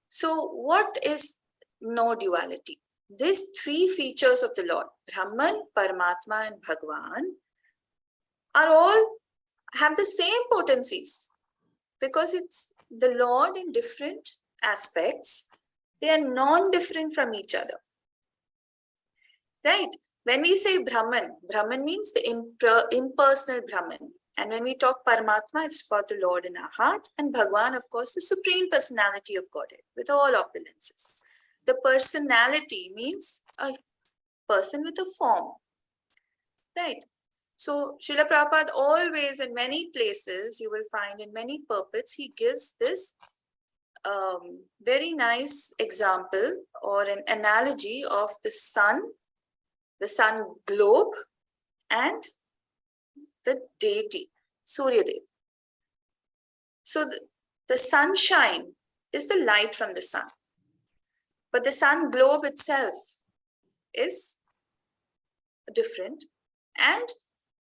So what is no duality? These three features of the Lord, Brahman, Paramatma, and Bhagwan, are all have the same potencies because it's the Lord in different aspects. They are non-different from each other. Right? When we say Brahman, Brahman means the impersonal Brahman. And when we talk Paramatma, it's about the Lord in our heart. And Bhagwan, of course, the supreme personality of Godhead with all opulences. The personality means a person with a form. Right? So Srila Prabhupada always in many places, you will find in many purports, he gives this very nice example or an analogy of the sun globe, and the deity, Surya Dev. So the sunshine is the light from the sun. But the sun globe itself is different. And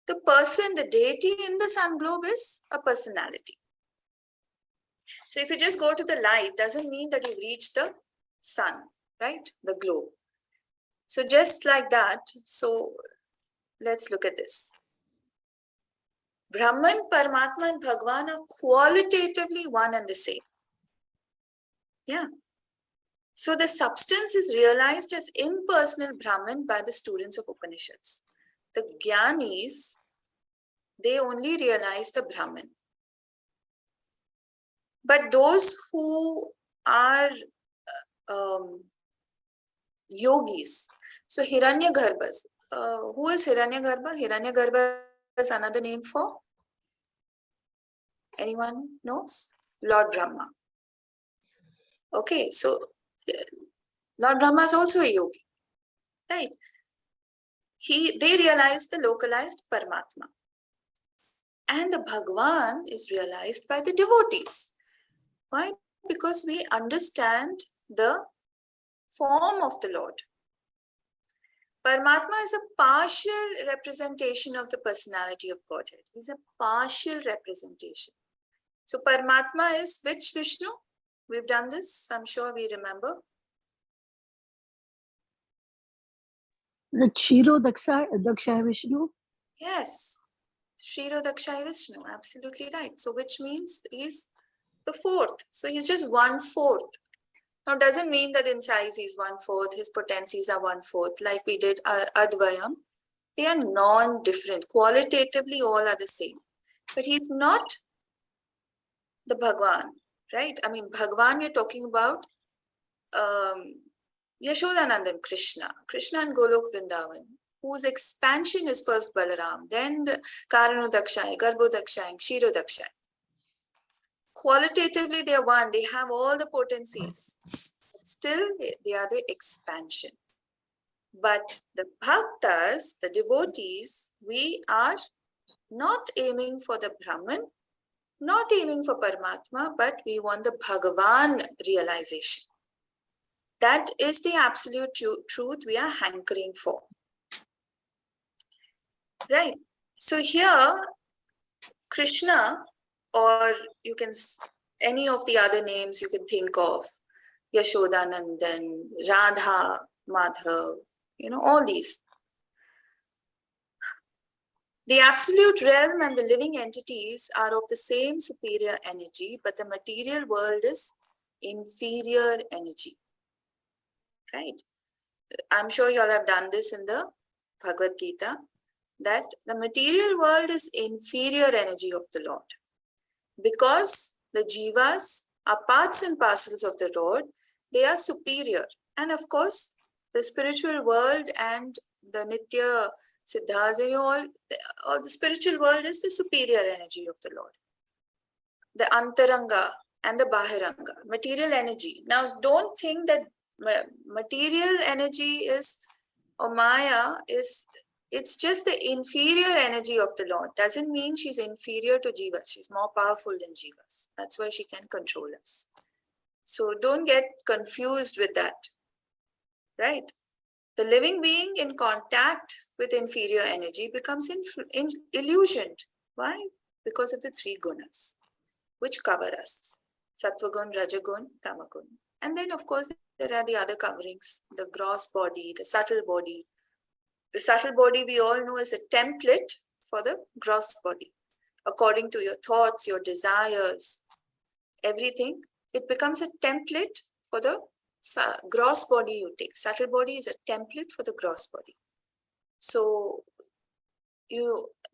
the person, the deity in the sun globe is a personality. So if you just go to the light, doesn't mean that you reach the sun, right? The globe. So just like that, so let's look at this. Brahman, Paramatma, and Bhagwan are qualitatively one and the same. Yeah. So the substance is realized as impersonal Brahman by the students of Upanishads. The Jnanis, they only realize the Brahman. But those who are yogis, so Hiranyagarbhas, who is Hiranyagarbha? Hiranyagarbha is another name for? Anyone knows? Lord Brahma. Okay, so Lord Brahma is also a yogi, right? They realize the localized Paramatma. And the Bhagwan is realized by the devotees. Why? Because we understand the form of the Lord. Paramatma is a partial representation of the personality of Godhead. He's a partial representation. So Paramatma is which Vishnu? We've done this, I'm sure we remember. Is it Shiro Daksha Vishnu? Yes. Shiro Dakshai Vishnu, absolutely right. So which means he's the fourth. So he's just 1/4. Now doesn't mean that in size he's 1/4, his potencies are 1/4, like we did Advayam. They are non-different. Qualitatively, all are the same. But he's not the Bhagwan, right? I mean, Bhagwan, we're talking about Yashodanandan Krishna and Golok Vrindavan, whose expansion is first Balaram, then the Karanodakshai, Garbhodakshai, Kshirodakshai. Qualitatively, they are one. They have all the potencies. But still, they are the expansion. But the bhaktas, the devotees, we are not aiming for the Brahman, not aiming for Paramatma, but we want the Bhagavan realization. That is the absolute truth we are hankering for. Right. So here, Krishna, or you can, any of the other names you can think of, Yashodanandan, Radha, Madhav, all these. The absolute realm and the living entities are of the same superior energy, but the material world is inferior energy. Right? I'm sure you all have done this in the Bhagavad Gita, that the material world is inferior energy of the Lord. Because the jivas are parts and parcels of the Lord, they are superior. And of course, the spiritual world and the Nitya Siddhas, all the spiritual world is the superior energy of the Lord. The Antaranga and the Bahiranga, material energy. Now, don't think that material energy is, or Maya is, it's just the inferior energy of the Lord. Doesn't mean she's inferior to Jivas. She's more powerful than Jivas. That's why she can control us. So don't get confused with that, right? The living being in contact with inferior energy becomes illusioned. Why? Because of the three gunas, which cover us. Sattvagun, Rajagun, Tamagun. And then, of course, there are the other coverings, the gross body, the subtle body. The subtle body we all know is a template for the gross body. According to your thoughts, your desires, everything, it becomes a template for the gross body you take. Subtle body is a template for the gross body. So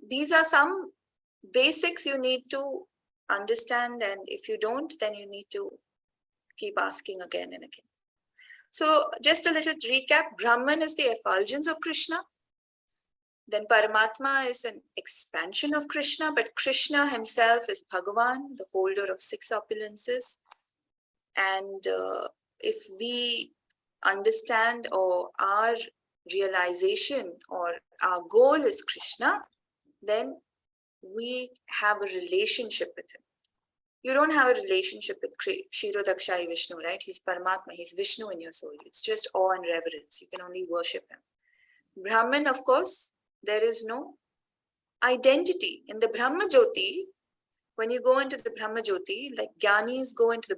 these are some basics you need to understand, and if you don't, then you need to keep asking again and again. So just a little recap. Brahman is the effulgence of Krishna. Then Paramatma is an expansion of Krishna, but Krishna himself is Bhagavan, the holder of 6 opulences. And if we understand, or our realization or our goal is Krishna, then we have a relationship with him. You don't have a relationship with Shiro Dakshai Vishnu, right? He's Paramatma, he's Vishnu in your soul. It's just awe and reverence. You can only worship him. Brahman, of course, there is no identity. In the Brahma Jyoti, when you go into the Brahma Jyoti, like Gyanis go into the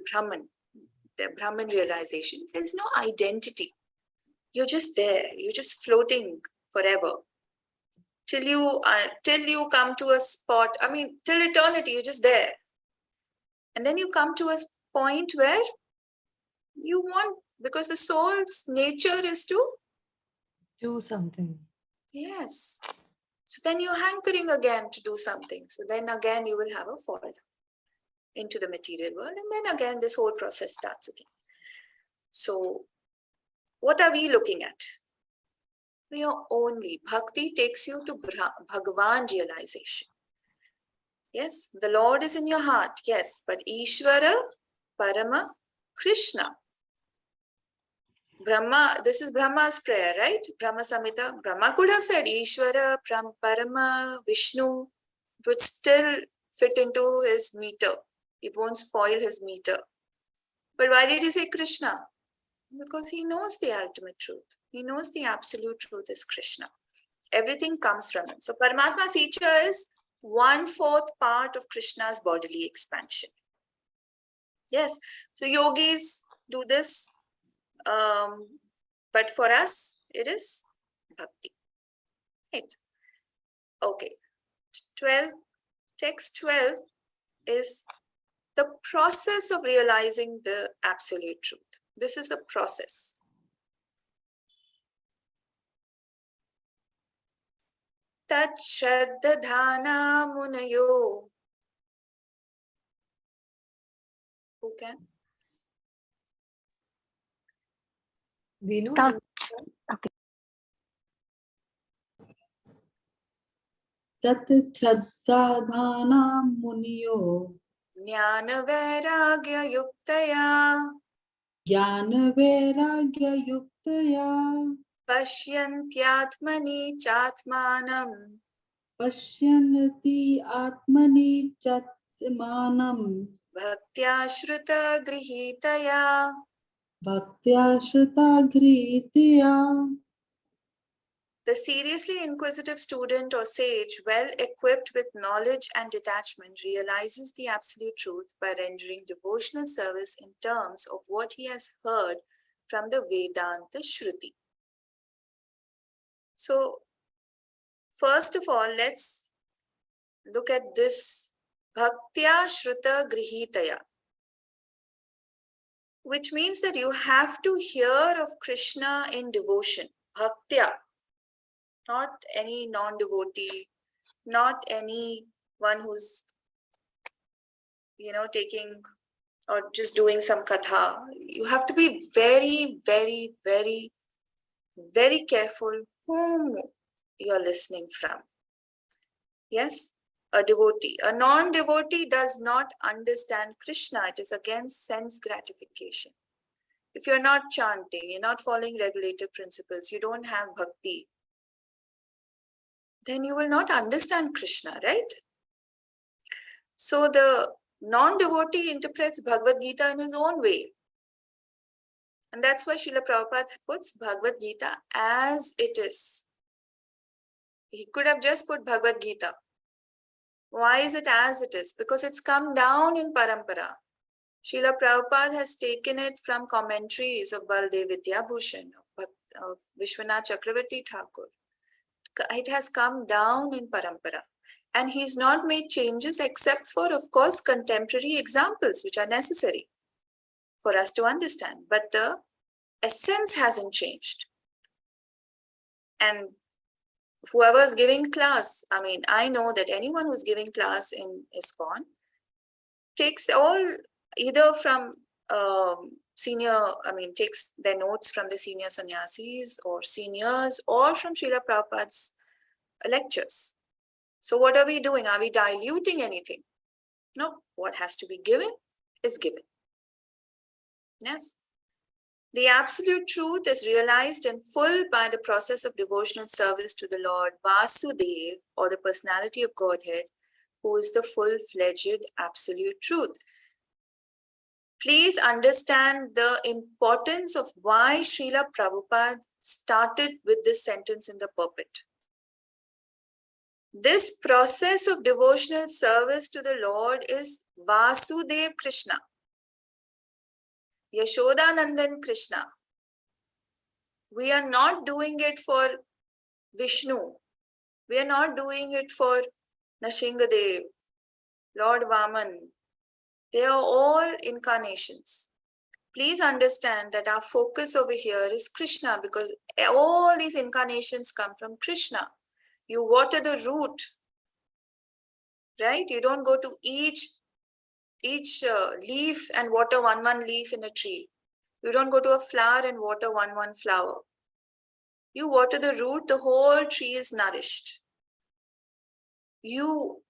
Brahman realization, there's no identity. You're just there. You're just floating forever. Till you come to a spot, I mean, till eternity, you're just there. And then you come to a point where you want, because the soul's nature is to Do something. yes. So then you're hankering again to do something. So then again, you will have a fall into the material world. And then again, this whole process starts again. So what are we looking at? We are only, bhakti takes you to Bhagavan realization. Yes, the Lord is in your heart. Yes, but Ishvara, Parama, Krishna. Brahma, this is Brahma's prayer, right? Brahma Samhita. Brahma could have said Ishvara, Parama, Vishnu. It would still fit into his meter. It won't spoil his meter. But why did he say Krishna? Because he knows the ultimate truth. He knows the absolute truth is Krishna. Everything comes from him. So Paramatma feature is 1/4 part of Krishna's bodily expansion. Yes, so yogis do this, but for us, it is bhakti. Right? Okay. 12, text 12 is the process of realizing the absolute truth. This is the process. Tat Shraddhadhana Munayo. Who can? Vinu, Tat- tat chaddadhana muniyo Jnana Vairagya Yuktaya jnana vairagya yuktaya Pashyantyatmani Chatmanam pashyanati atmani chatmanam Bhaktya Shruta Grihitaya. bhaktya shrutagritya. The seriously inquisitive student or sage, well equipped with knowledge and detachment, realizes the absolute truth by rendering devotional service in terms of what he has heard from the Vedanta Shruti. So, first of all, let's look at this Bhaktya Shruta Grihitaya, which means that you have to hear of Krishna in devotion, Bhaktya. Not any non-devotee, not any one who's, taking or just doing some katha. You have to be very, very, very, very careful whom you're listening from. Yes, a devotee. A non-devotee does not understand Krishna. It is against sense gratification. If you're not chanting, you're not following regulative principles, you don't have bhakti, then you will not understand Krishna, right? So the non-devotee interprets Bhagavad Gita in his own way. And that's why Srila Prabhupada puts Bhagavad Gita as it is. He could have just put Bhagavad Gita. Why is it as it is? Because it's come down in Parampara. Srila Prabhupada has taken it from commentaries of Baldev Vidyabhushan, of Vishwanath Chakravarti Thakur. It has come down in Parampara. And he's not made changes except for, of course, contemporary examples, which are necessary for us to understand. But the essence hasn't changed. And whoever's giving class, I know that anyone who's giving class in ISKCON takes all either from takes their notes from the senior sannyasis or seniors or from Srila Prabhupada's lectures. So what are we doing? Are we diluting anything? No, what has to be given is given. Yes. The absolute truth is realized in full by the process of devotional service to the Lord Vasudeva, or the personality of Godhead, who is the full-fledged absolute truth. Please understand the importance of why Srila Prabhupada started with this sentence in the pulpit. This process of devotional service to the Lord is Vasudeva Krishna, Yashodanandan Krishna. We are not doing it for Vishnu. We are not doing it for Nrsingadev, Lord Vaman. They are all incarnations. Please understand that our focus over here is Krishna, because all these incarnations come from Krishna. You water the root, right? You don't go to each leaf and water one leaf in a tree. You don't go to a flower and water one flower. You water the root, the whole tree is nourished. You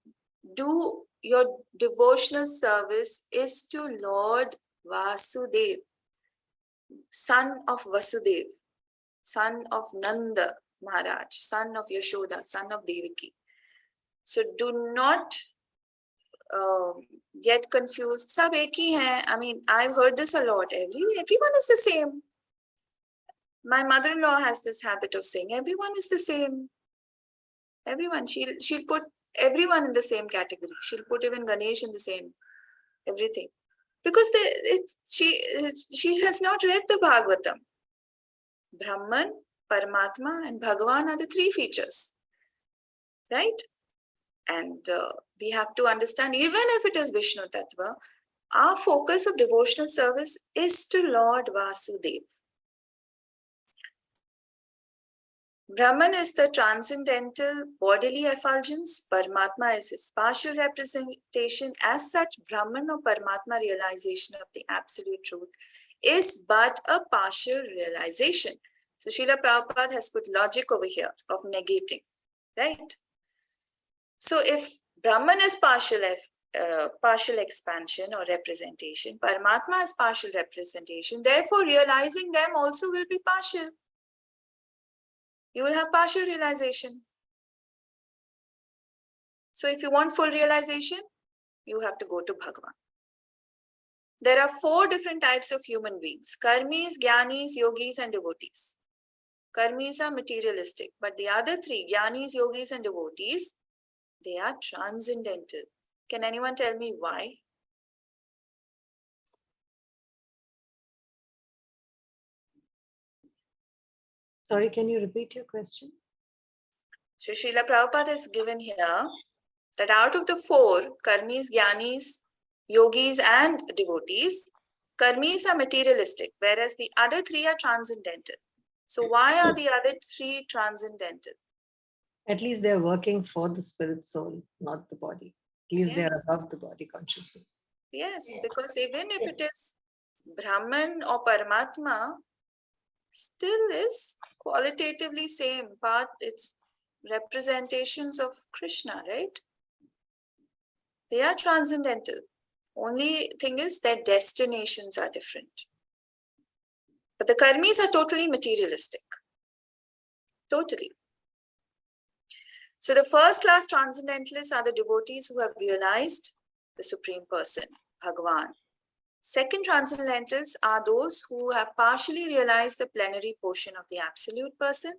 do your devotional service is to Lord Vasudeva, son of Vasudeva, son of Nanda Maharaj, son of Yashoda, son of Devaki. So do not get confused. Sab ek hi hai. I've heard this a lot. Everyone is the same. My mother-in-law has this habit of saying, everyone is the same. Everyone. She'll put everyone in the same category. She'll put even Ganesh in the same, everything. Because she has not read the Bhagavatam. Brahman Paramatma, and Bhagavan are the three features, right? And we have to understand, even if it is Vishnu Tattva, our focus of devotional service is to Lord Vasudeva. Brahman is the transcendental bodily effulgence. Paramatma is his partial representation. As such, Brahman or Paramatma realization of the absolute truth is but a partial realization. So Srila Prabhupada has put logic over here of negating, right? So if Brahman is partial expansion or representation, Paramatma is partial representation, therefore realizing them also will be partial. You will have partial realization. So if you want full realization, you have to go to Bhagavan. There are 4 different types of human beings: karmis, jnanis, yogis, and devotees. Karmis are materialistic, but the other 3, jnanis, yogis, and devotees, they are transcendental. Can anyone tell me why? Sorry, can you repeat your question? So Srila Prabhupada has given here that out of the 4, karmis, jnanis, yogis, and devotees, karmis are materialistic, whereas the other 3 are transcendental. So why are the other 3 transcendental? At least they're working for the spirit soul, not the body. At least they're Yes. above the body consciousness. Yes, because even if it is Brahman or Paramatma, still is qualitatively same part. It's representations of Krishna, right? They are transcendental. Only thing is their destinations are different. But the karmis are totally materialistic. Totally. So the first class transcendentalists are the devotees who have realized the Supreme Person, Bhagavan. Second transcendentalists are those who have partially realized the plenary portion of the Absolute Person.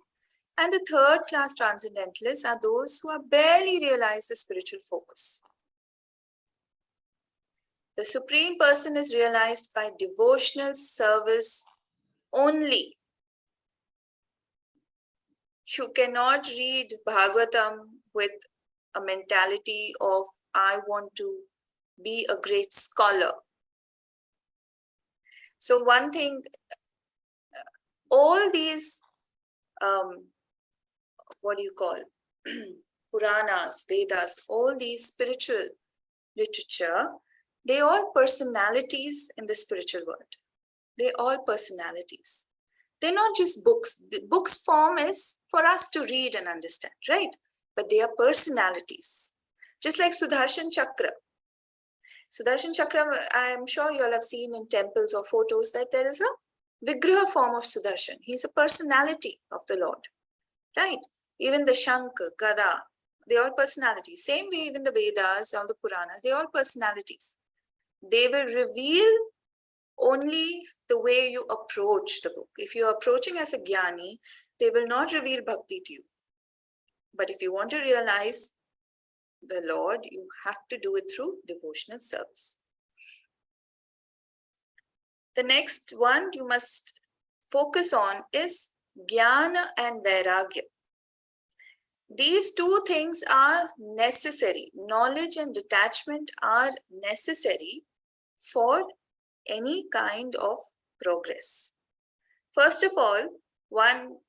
And the third class transcendentalists are those who have barely realized the spiritual focus. The Supreme Person is realized by devotional service only. You cannot read Bhagavatam with a mentality of, I want to be a great scholar. So one thing, all these, what do you call, Puranas, Vedas, all these spiritual literature, they all personalities in the spiritual world. They all personalities. They're not just books. The book's form is for us to read and understand, right? But they are personalities. Just like Sudarshan Chakra. Sudarshan Chakra, I'm sure you all have seen in temples or photos that there is a Vigraha form of Sudarshan. He's a personality of the Lord, right? Even the Shankha, Gada, they're all personalities. Same way, even the Vedas, all the Puranas, they're all personalities. They will reveal only the way you approach the book. If you're approaching as a jnani, they will not reveal bhakti to you. But if you want to realize the Lord, you have to do it through devotional service. The next one you must focus on is jnana and vairagya. These 2 things are necessary. Knowledge and detachment are necessary for any kind of progress. First of all,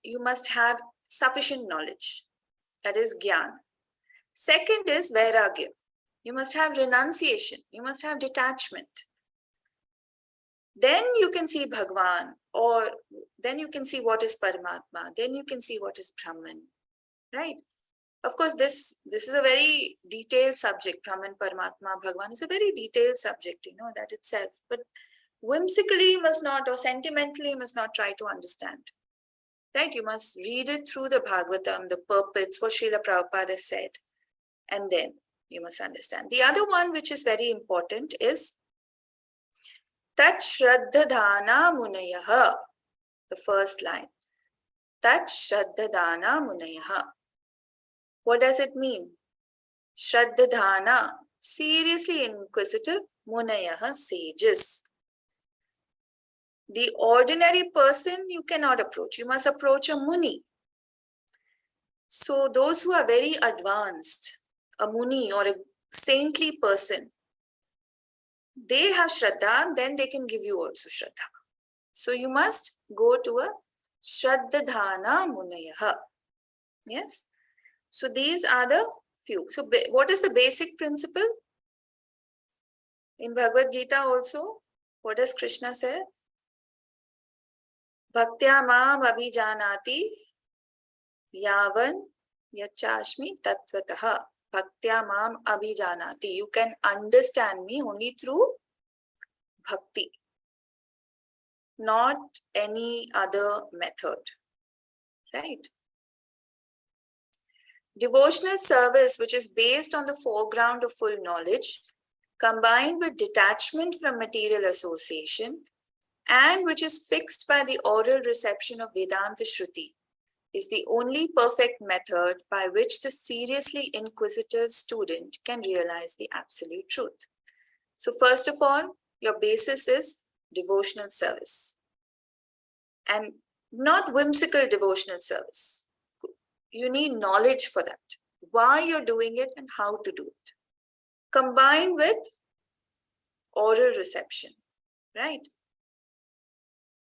you must have sufficient knowledge. That is jnana. Second is vairagya. You must have renunciation. You must have detachment. Then you can see Bhagavan, or then you can see what is Paramatma. Then you can see what is Brahman, right? Of course, this is a very detailed subject. Brahman, Paramatma, Bhagavan is a very detailed subject, that itself. But whimsically you must not, or sentimentally you must not try to understand, right? You must read it through the Bhagavatam, the purports, what Srila Prabhupada said, and then you must understand. The other one which is very important is Tat Shraddhadhana Munayaha, the first line. Tat Shraddhadhana Munayaha. What does it mean? Shraddhadhana, seriously inquisitive, Munayaha, sages. The ordinary person you cannot approach. You must approach a Muni. So those who are very advanced, a Muni or a saintly person, they have Shraddha, then they can give you also Shraddha. So you must go to a Shraddhadhana Munayaha. Yes. So these are the few. So what is the basic principle? In Bhagavad Gita also, what does Krishna say? Bhaktya mam abhijanati yavan yachashmi tattvataha. Bhaktya mam abhijanati. You can understand me only through bhakti, not any other method. Right? Devotional service, which is based on the foreground of full knowledge, combined with detachment from material association, and which is fixed by the oral reception of Vedanta Shruti, is the only perfect method by which the seriously inquisitive student can realize the absolute truth. So first of all, your basis is devotional service, and not whimsical devotional service. You need knowledge for that, why you're doing it and how to do it, combined with oral reception, right?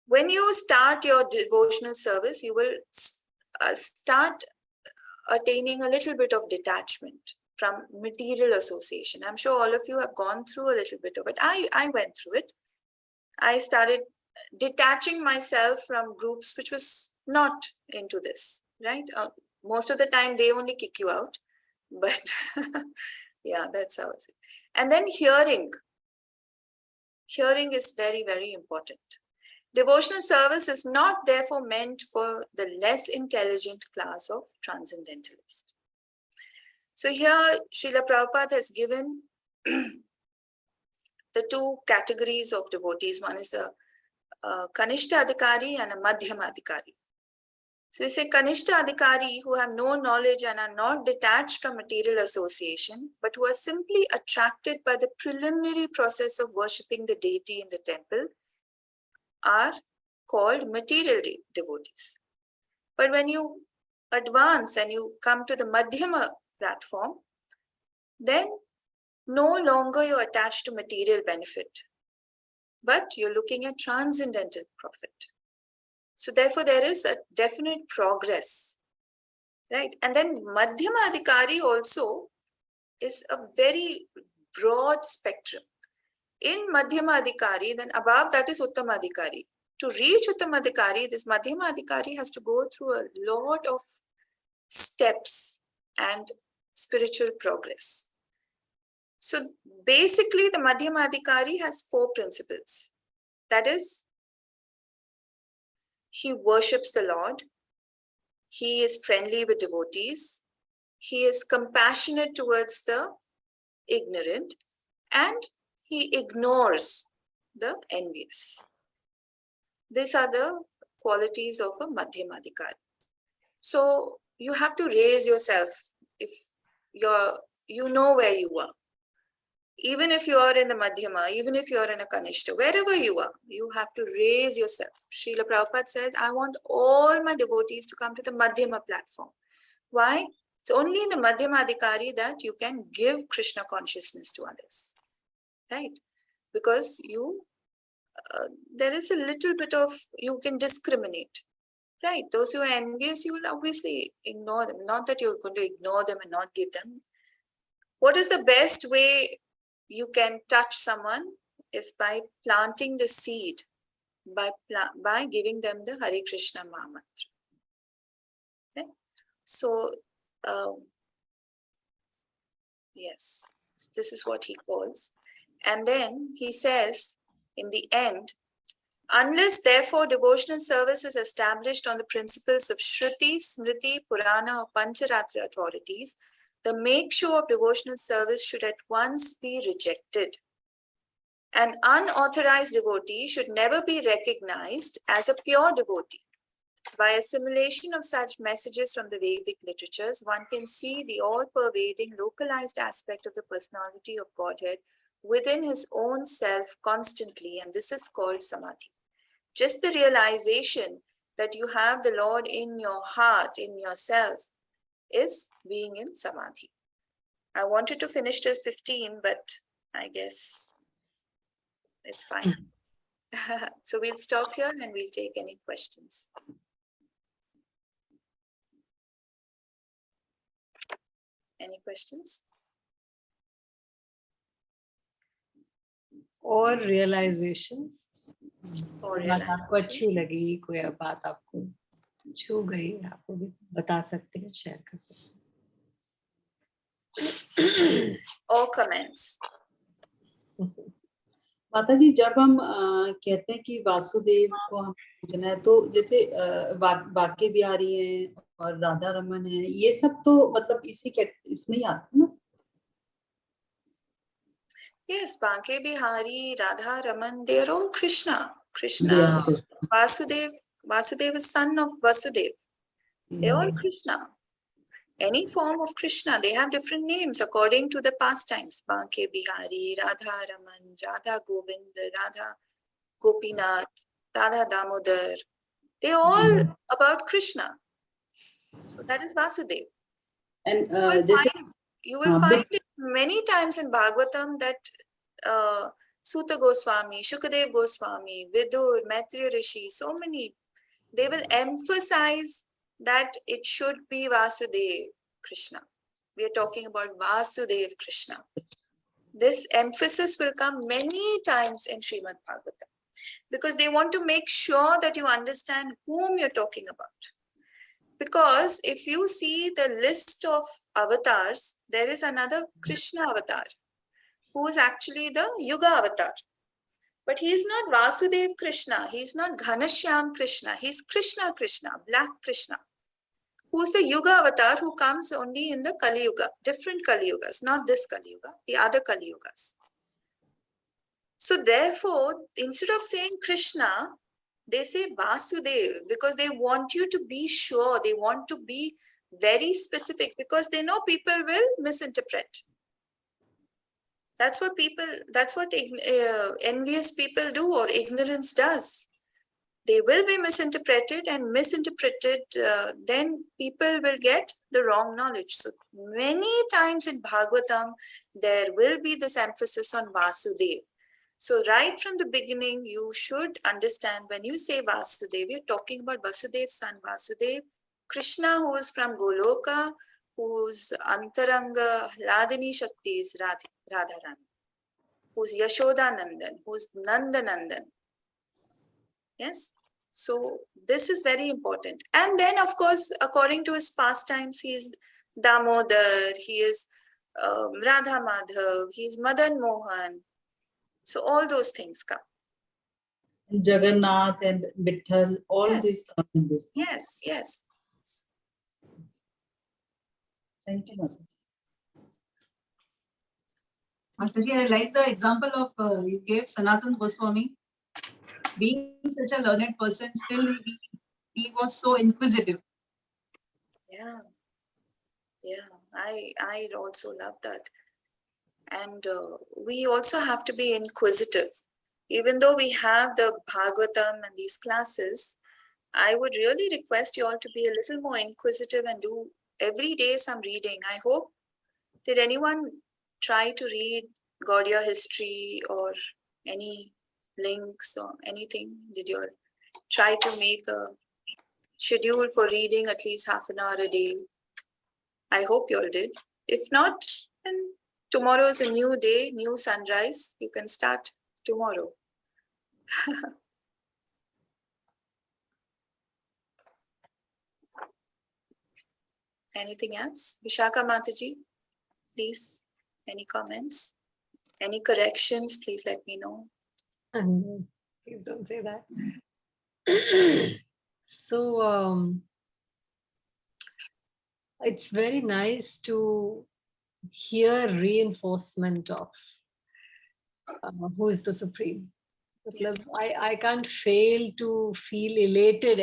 When you start your devotional service, you will start attaining a little bit of detachment from material association. I'm sure all of you have gone through a little bit of it. I went through it. I started detaching myself from groups which was not into this, right? Most of the time they only kick you out, but yeah, that's how it's. And then hearing is very, very important. Devotional service is not therefore meant for the less intelligent class of transcendentalists. So here Srila Prabhupada has given the two categories of devotees. One is a Kanishta Adhikari and a Madhyama Adhikari. So we say Kanishta Adhikari, who have no knowledge and are not detached from material association, but who are simply attracted by the preliminary process of worshipping the deity in the temple, are called material devotees. But when you advance and you come to the Madhyama platform, then no longer you're attached to material benefit, but you're looking at transcendental profit. So therefore there is a definite progress, right? And then Madhyama Adhikari also is a very broad spectrum. In Madhyama Adhikari, then above that is Uttama Adhikari. To reach Uttama Adhikari, this Madhyama Adhikari has to go through a lot of steps and spiritual progress. So basically the Madhyama Adhikari has 4 principles. That is, he worships the Lord, he is friendly with devotees, he is compassionate towards the ignorant, and he ignores the envious. These are the qualities of a Madhyama Adhikari. So you have to raise yourself if you know where you are. Even if you are in the Madhyama, even if you are in a Kanishta, wherever you are, you have to raise yourself. Srila Prabhupada said, I want all my devotees to come to the Madhyama platform. Why? It's only in the Madhyama Adhikari that you can give Krishna consciousness to others, right? Because there is a little bit of, you can discriminate, right? Those who are envious, you will obviously ignore them. Not that you're going to ignore them and not give them. What is the best way you can touch someone is by planting the seed, by giving them the Hare Krishna Mahamantra. Okay? So, yes, this is what he calls. And then he says, in the end, unless therefore devotional service is established on the principles of Shruti, Smriti, Purana or Pancharatra authorities, the make show of devotional service should at once be rejected. An unauthorized devotee should never be recognized as a pure devotee. By assimilation of such messages from the Vedic literatures, one can see the all-pervading localized aspect of the personality of Godhead within his own self constantly, and this is called Samadhi. just the realization that you have the Lord in your heart, in yourself, is being in Samadhi. I wanted to finish till 15, but I guess it's fine. So we'll stop here and we'll take any questions. Any questions? और realizations? Or बात आपको realizations? अच्छी लगी, कोई बात आपको छू गई, आपको भी बता सकते हैं, शेयर कर सकते हैं. Or comments? माता जी, जब हम कहते हैं कि वासुदेव को हम पूजना है, तो जैसे वाक्य बिहारी हैं और राधा रमन है, ये सब तो मतलब इसमें ही आता है ना? Yes, Banke Bihari, Radha Raman, they are all Krishna. Krishna, They are Krishna. Vasudev. Vasudev is son of Vasudev. They are all Krishna. Any form of Krishna, they have different names according to the pastimes. Banke Bihari, Radha Raman, Radha Govind, Radha Gopinath, Radha Damodar. They are all about Krishna. So that is Vasudev. And You will find it many times in Bhagavatam that Suta Goswami, Shukadev Goswami, Vidur, Maitreya Rishi, so many, they will emphasize that it should be Vasudev Krishna. We are talking about Vasudev Krishna. This emphasis will come many times in Srimad Bhagavatam because they want to make sure that you understand whom you're talking about. Because if you see the list of avatars, there is another Krishna avatar who is actually the Yuga avatar. But he is not Vasudev Krishna, he is not Ghanashyam Krishna, he is Krishna Krishna, Black Krishna, who is the Yuga avatar who comes only in the Kali Yuga, different Kali Yugas, not this Kali Yuga, the other Kali Yugas. So therefore, instead of saying Krishna, they say Vasudev because they want you to be sure, they want to be very specific because they know people will misinterpret. That's what envious people do or ignorance does. They will be misinterpreted and misinterpreted, then people will get the wrong knowledge. So many times in Bhagavatam, there will be this emphasis on Vasudev. So right from the beginning, you should understand when you say Vasudev, you're talking about Vasudev's son Vasudev, Krishna who is from Goloka, whose Antaranga Hladini Shakti is Radharani, who's Yashoda Nandan, who's Nanda Nandan. Yes, so this is very important. And then of course, according to his pastimes, he is Damodar, he is Radha Madhav, he is Madan Mohan. So all those things come. Jagannath and Vitthal, all Yes. these come in this. Yes, yes. Thank you, Mother. Mataji, I like the example of you gave Sanatan Goswami. Being such a learned person, still he was so inquisitive. Yeah. Yeah, I also love that. And we also have to be inquisitive. Even though we have the Bhagavatam and these classes, I would really request you all to be a little more inquisitive and do every day some reading. I hope, did anyone try to read Gaudiya history or any links or anything? Did you all try to make a schedule for reading at least half an hour a day? I hope you all did. If not, then tomorrow is a new day, new sunrise. You can start tomorrow. Anything else? Vishaka Mataji, please, any comments? Any corrections, please let me know. Please don't say that. So it's very nice to hear reinforcement of who is the Supreme. Yes. I can't fail to feel elated.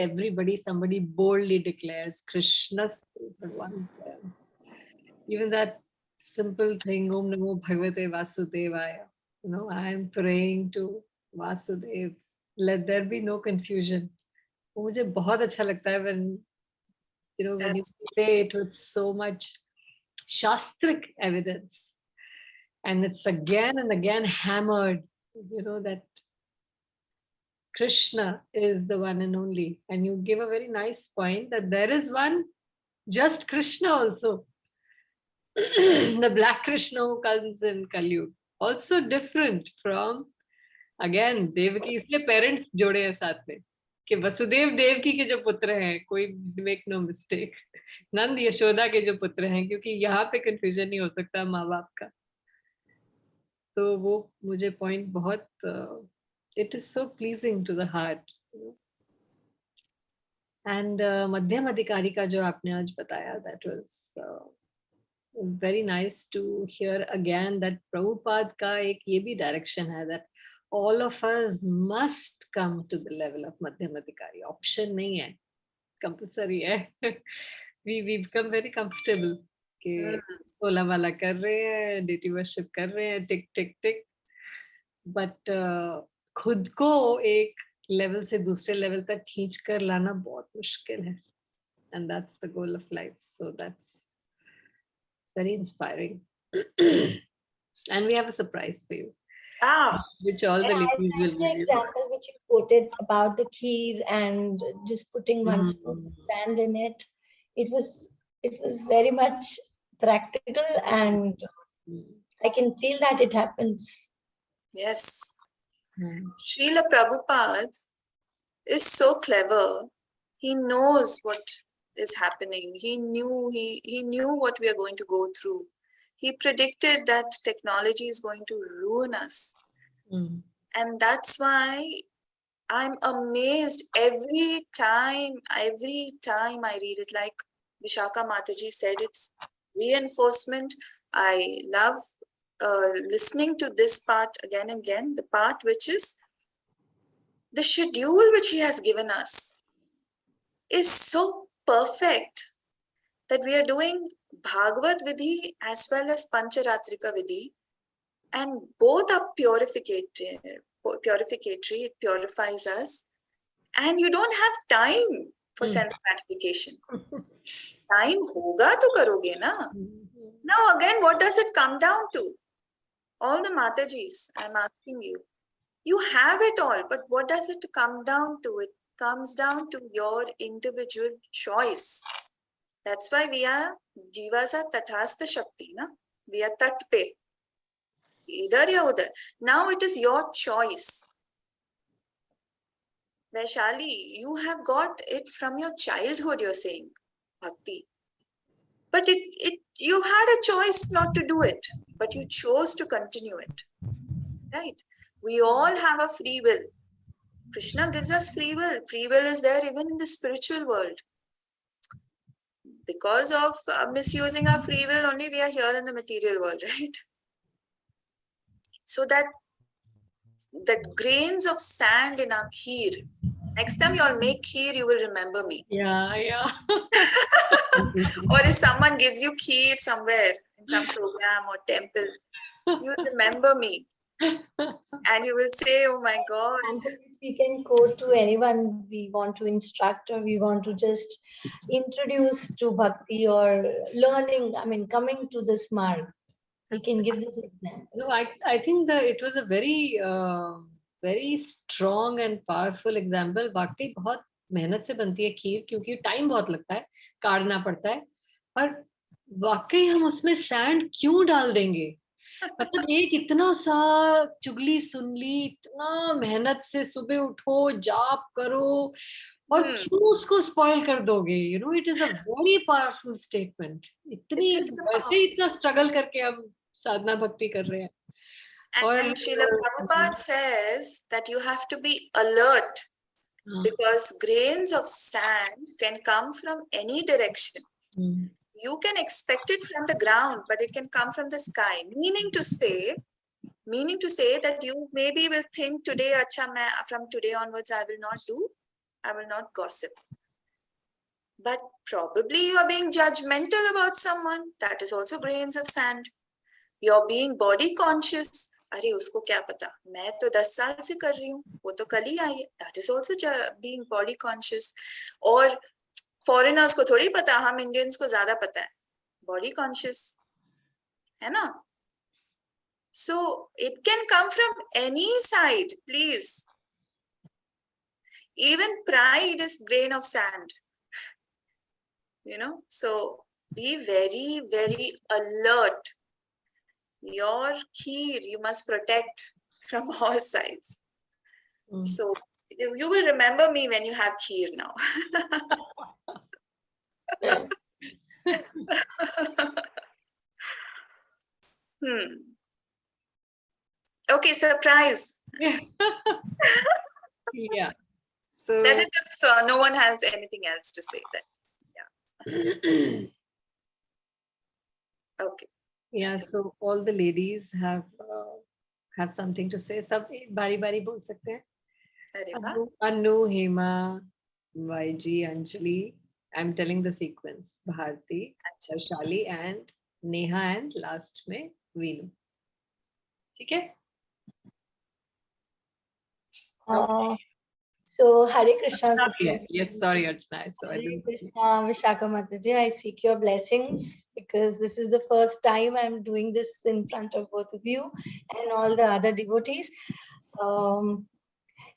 Somebody boldly declares Krishna's one. Even that simple thing, Om Namo Bhagavate Vasudevaya. I am praying to Vasudev let there be no confusion. वो मुझे बहुत अच्छा लगता है when you That's say it with so much shastric evidence, and it's again and again hammered, that Krishna is the one and only. And you give a very nice point that there is one just Krishna also. The black Krishna who comes in Kali Yuga, also different from, again, Devaki. इसलिए parents जोड़े हैं साथ में कि वसुदेव देवकी के जो पुत्र हैं, कोई make no mistake, नंद यशोदा के जो पुत्र हैं, क्योंकि यहाँ पे confusion नहीं हो सकता माँ बाप का. तो वो मुझे point बहुत it is so pleasing to the heart. And मध्यम अधिकारी का जो आपने आज बताया, that was very nice to hear again that Prabhupada का एक ये भी direction है that all of us must come to the level of मध्यम अधिकारी. Option नहीं है, compulsory है. We become very comfortable कि सोला वाला कर रहे हैं, deity worship कर रहे हैं, tick tick tick. But खुद को एक level से दूसरे level तक खींच कर लाना बहुत मुश्किल है. And that's the goal of life. So that's very inspiring. And we have a surprise for you, which all the Yeah, I ladies like will the give you. example which you quoted about the kheer and just putting one spoon sand in it. It was very much practical, and I can feel that it happens. Yes. Srila Prabhupada is so clever. He knows what is happening. He knew what we are going to go through. He predicted that technology is going to ruin us. And that's why I'm amazed every time I read it. Like Vishaka Mataji said, it's reinforcement. I love listening to this part again and again, the part which is the schedule which he has given us is so perfect that we are doing Bhagavad Vidhi as well as Pancharatrika Vidhi, and both are purificatory, it purifies us, and you don't have time for sense gratification. Time hoga to karoge na. Now again, what does it come down to? All the Matajis, I'm asking you, you have it all, but what does it come down to? It comes down to your individual choice. That's why we are Jivasa Tathastha Shakti, na? We are tat pe. Either ya udhar. Now it is your choice. Vaishali, you have got it from your childhood, you're saying, Bhakti. But you had a choice not to do it, but you chose to continue it. Right? We all have a free will. Krishna gives us free will. Free will is there even in the spiritual world. Because of misusing our free will, only we are here in the material world, right? So that grains of sand in our kheer, next time you all make kheer, you will remember me. Yeah. Or if someone gives you kheer somewhere, in some program or temple, you remember me. And you will say, oh my God. We can quote to anyone we want to instruct, or we want to just introduce to bhakti or learning, coming to this marg. We can give this example. No, I think that it was a very, very strong and powerful example. Bhakti बहुत मेहनत से बनती है खीर, क्योंकि time बहुत लगता है, काढ़ना पड़ता है, पर वाकई हम उसमें सैंड क्यों डाल देंगे? मतलब एक इतना सा चुगली सुन ली, इतना मेहनत से सुबह उठो, जाप करो, और क्यों उसको स्पॉइल कर दोगे? You know, it is a very powerful statement. वैसे इतना स्ट्रगल करके हम साधना भक्ति कर रहे हैं. And Srila Prabhupada says that you have to be alert, because grains of sand can come from any direction. You can expect it from the ground, but it can come from the sky. Meaning to say that you maybe will think today, from today onwards, I will not gossip. But probably you are being judgmental about someone. That is also grains of sand. You're being body conscious. अरे उसको क्या पता, मैं तो 10 साल से कर रही हूँ, वो तो कल ही आई है. That is also being body conscious. और फॉरेनर्स को थोड़ी पता, हम इंडियंस को ज्यादा पता है. बॉडी कॉन्शियस है ना. So it can come from any side, please. Even pride is grain of sand, you know. So be very, very alert. Your kheer you must protect from all sides. So you will remember me when you have kheer now. Okay, surprise. Yeah. So That is if no one has anything else to say. Then, yeah. Okay. yeah, so all the ladies have something to say. सब बारी बारी बोल सकते हैं. अरे वाह. Anu, Hema, YG, Anjali. I'm telling the sequence. Bharti, Vaishali, and Neha, and last में Veenu. ठीक है? So Hare Krishna. Yes, sorry, Archana. So I Hare didn't see. Krishna, Vishakha Mataji, I seek your blessings because this is the first time I'm doing this in front of both of you and all the other devotees. So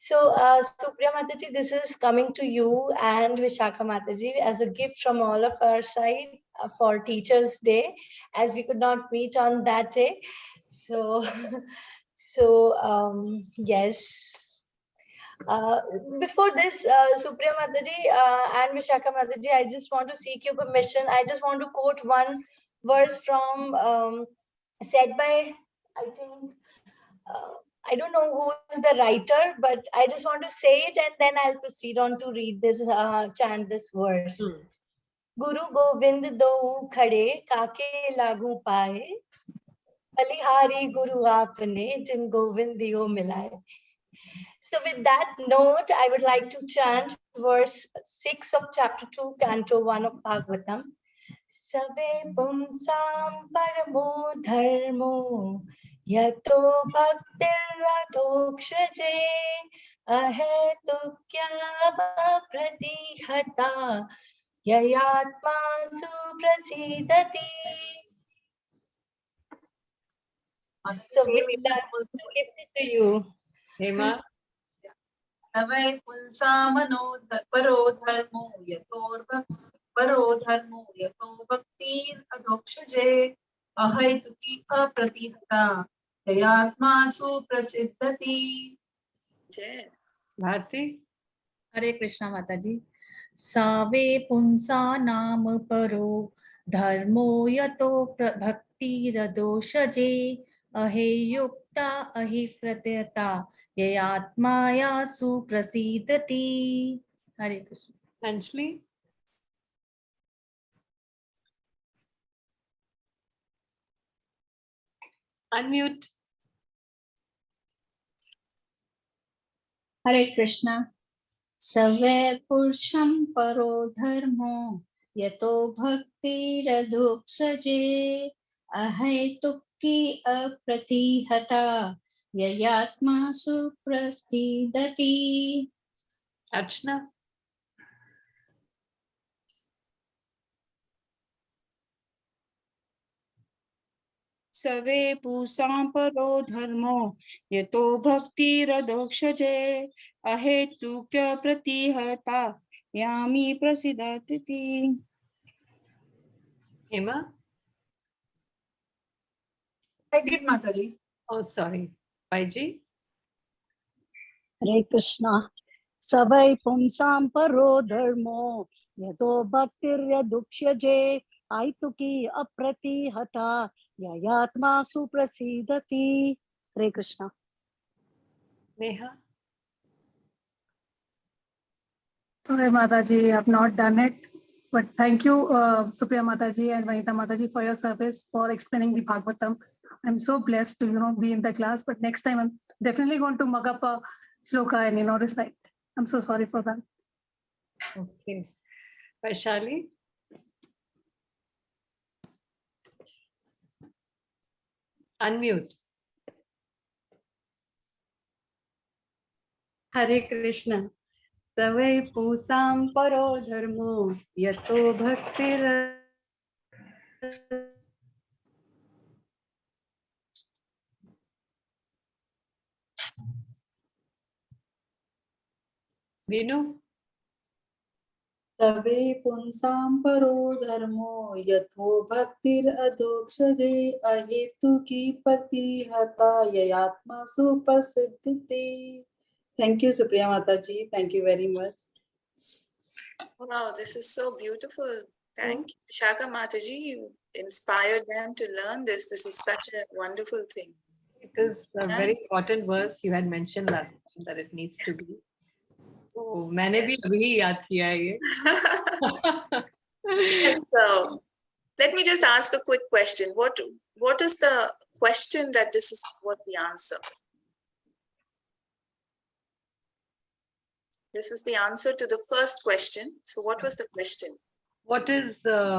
Supriya Mataji, this is coming to you and Vishakha Mataji as a gift from all of our side for Teachers' Day, as we could not meet on that day. So yes. Before this, Supriya Mataji and Vishakha Mataji, I just want to seek your permission. I just want to quote one verse from said by, I think, I don't know who is the writer, but I just want to say it and then I'll proceed on to read this, chant this verse. Guru Govind do khade kake lagu paaye, Balihari Guru aapne jin Govind diyo milaye. So with that note, I would like to chant verse 6 of chapter 2, canto 1 of Bhagavatam. Sabe pumsam paramo dharmo yato bhaktiradhokshaje ahetukya pratihata yayatma suprasidati. So with that, I give it to you. Hema. Savai punsamano paro dharmo yato bhaktir adhokshaje ahaituki apratihata yayatmasu prasiddhati. Jai. Bharti. हरे कृष्णा माता जी. सावे पुंसा नाम परो धर्मो यतो भक्तिरदोषजे अहे युक्ता अहि प्रत्यता ये आत्माया सुप्रसीदति. हरे Krishna. Anjali. Unmute. हरे कृष्णा. सवै पुरुषं परो धर्मो यतो भक्तिरधुक्सजे अहैतुकी अप्रतिहता ययात्मा सुप्रसीदति. Archana. सवे पूषां परो धर्मो यतो भक्तिरदोक्षजे अहेतुक्य प्रतिहता यामी प्रसिद्धति. Hema. I did, Mataji. Oh, sorry. YG. Hare Krishna. Savai pumsam paro dharmo yato bhaktiryadukshyaje aituki apratihata yayatma suprasidati. Hare Krishna. Neha. Sorry, Mataji, I have not done it. But thank you, Supriya Mataji and Vanita Mataji, for your service, for explaining the Bhagavatam. I'm so blessed to, be in the class. But next time, I'm definitely going to mug up a shloka and, recite. I'm so sorry for that. Okay. Vaishali. Unmute. Hare Krishna. Savai pusam paro dharmo yato bhaktir. Vinu? तवे पुंसां परो धर्मो यथो भक्तिर अधोक्षजे अहेतुकी प्रतिहता ययात्मा सुप्रसिद्धते. Thank you, Supriya Mataji. Thank you very much. Wow, this is so beautiful. Thank you, Vishaka Mataji. You inspired them to learn this. This is such a wonderful thing. It is a very important verse you had mentioned last time that it needs to be. So मैंने भी अभी याद किया है ये. Yes, so let me just ask a quick question. What is the question that this is what the answer? This is the answer to the first question. So what was the question? What is the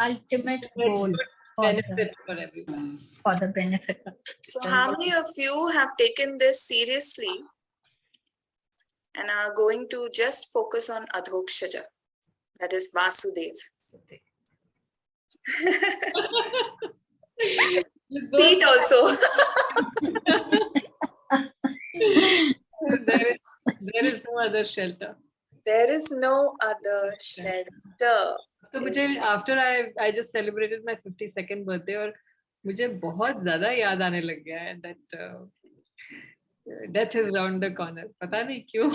ultimate goal for benefit for everyone? For the benefit of So how many of you have taken this seriously and are going to just focus on Adhokshaja, that is Vasudev? Pete also. There is no other shelter. There is no other shelter. तो मुझे after I just celebrated my 52nd birthday और मुझे बहुत ज़्यादा याद आने लग गया है that death is around the corner. पता नहीं क्यों?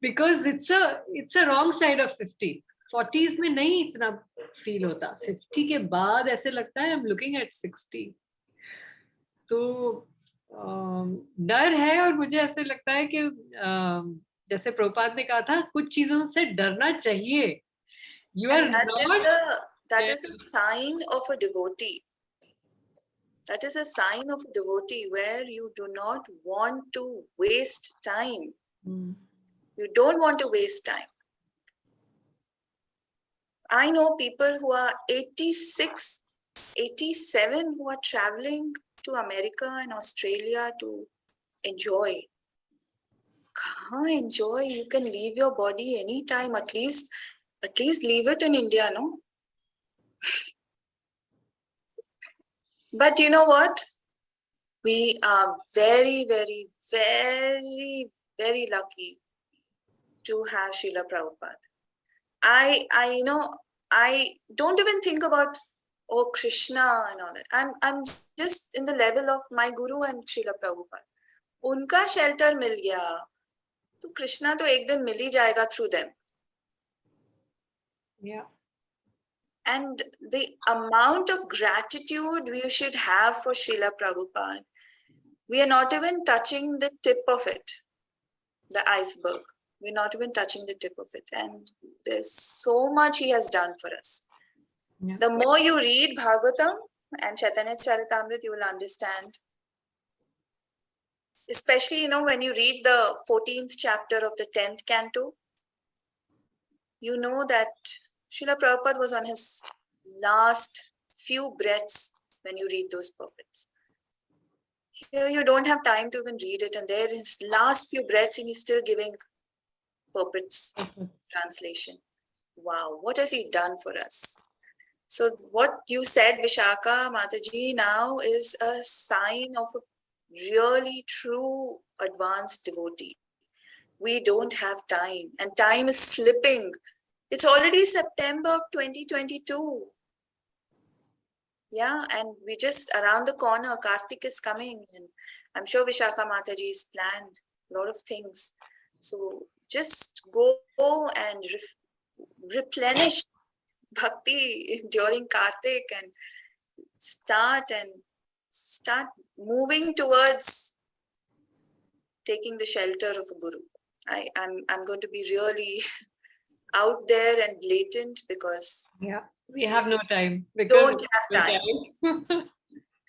Because it's a wrong side of 50. 40s में नहीं इतना feel होता. 50 के बाद ऐसे लगता है I'm looking at 60. तो डर है और मुझे ऐसे लगता है कि जैसे प्रभुपाद ने कहा था कुछ चीजों से डरना चाहिए. You are that is a sign of a devotee. That is a sign of a devotee where you do not want to waste time. You don't want to waste time. I know people who are 86, 87 who are traveling to America and Australia to enjoy. Can't enjoy. You can leave your body anytime. At least leave it in India, no? But you know what? We are very, very, very, very lucky to have Srila Prabhupada. I don't even think about Krishna and all that. I'm just in the level of my Guru and Srila Prabhupada. Unka shelter mil gaya. तो कृष्णा तो एक दिन मिल ही जाएगा through them. Yeah. And the amount of gratitude we should have for Srila Prabhupada, we are not even touching the tip of it, the iceberg. We're not even touching the tip of it. And there's so much he has done for us. Yeah. The more you read Bhagavatam and Chaitanya Charitamrita, you will understand. Especially, when you read the 14th chapter of the 10th canto, you know that Srila Prabhupada was on his last few breaths when you read those purports. Here you don't have time to even read it, and there his last few breaths and he's still giving purports, translation. Wow, what has he done for us? So what you said, Vishaka Mataji, now is a sign of a really true advanced devotee. We don't have time, and time is slipping. It's already September of 2022. Yeah, and we just around the corner, Kartik is coming, and I'm sure Vishaka Mataji has planned a lot of things. So just go and replenish bhakti during Kartik and start moving towards taking the shelter of a guru. I'm going to be really out there and blatant because we have no time. We don't have time.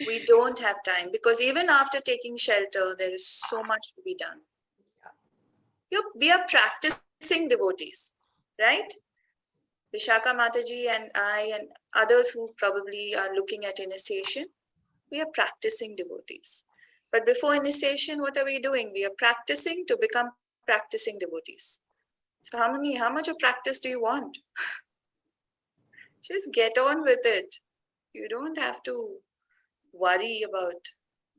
We don't have time because even after taking shelter, there is so much to be done. We are practicing devotees, right? Vishaka Mataji and I and others who probably are looking at initiation, we are practicing devotees. But before initiation, what are we doing? We are practicing to become practicing devotees. So how much of practice do you want? Just get on with it. You don't have to worry about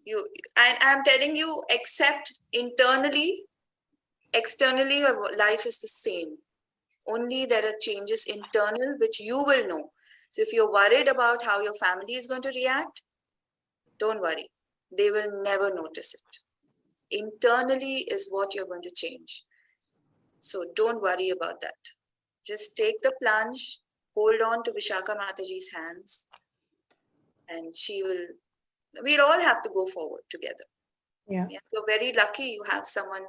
you. I'm telling you, except internally, externally, your life is the same. Only there are changes internal, which you will know. So if you're worried about how your family is going to react, don't worry. They will never notice it. Internally is what you're going to change. So don't worry about that. Just take the plunge, hold on to Vishaka Mataji's hands, and we'll all have to go forward together. Yeah. You're very lucky you have someone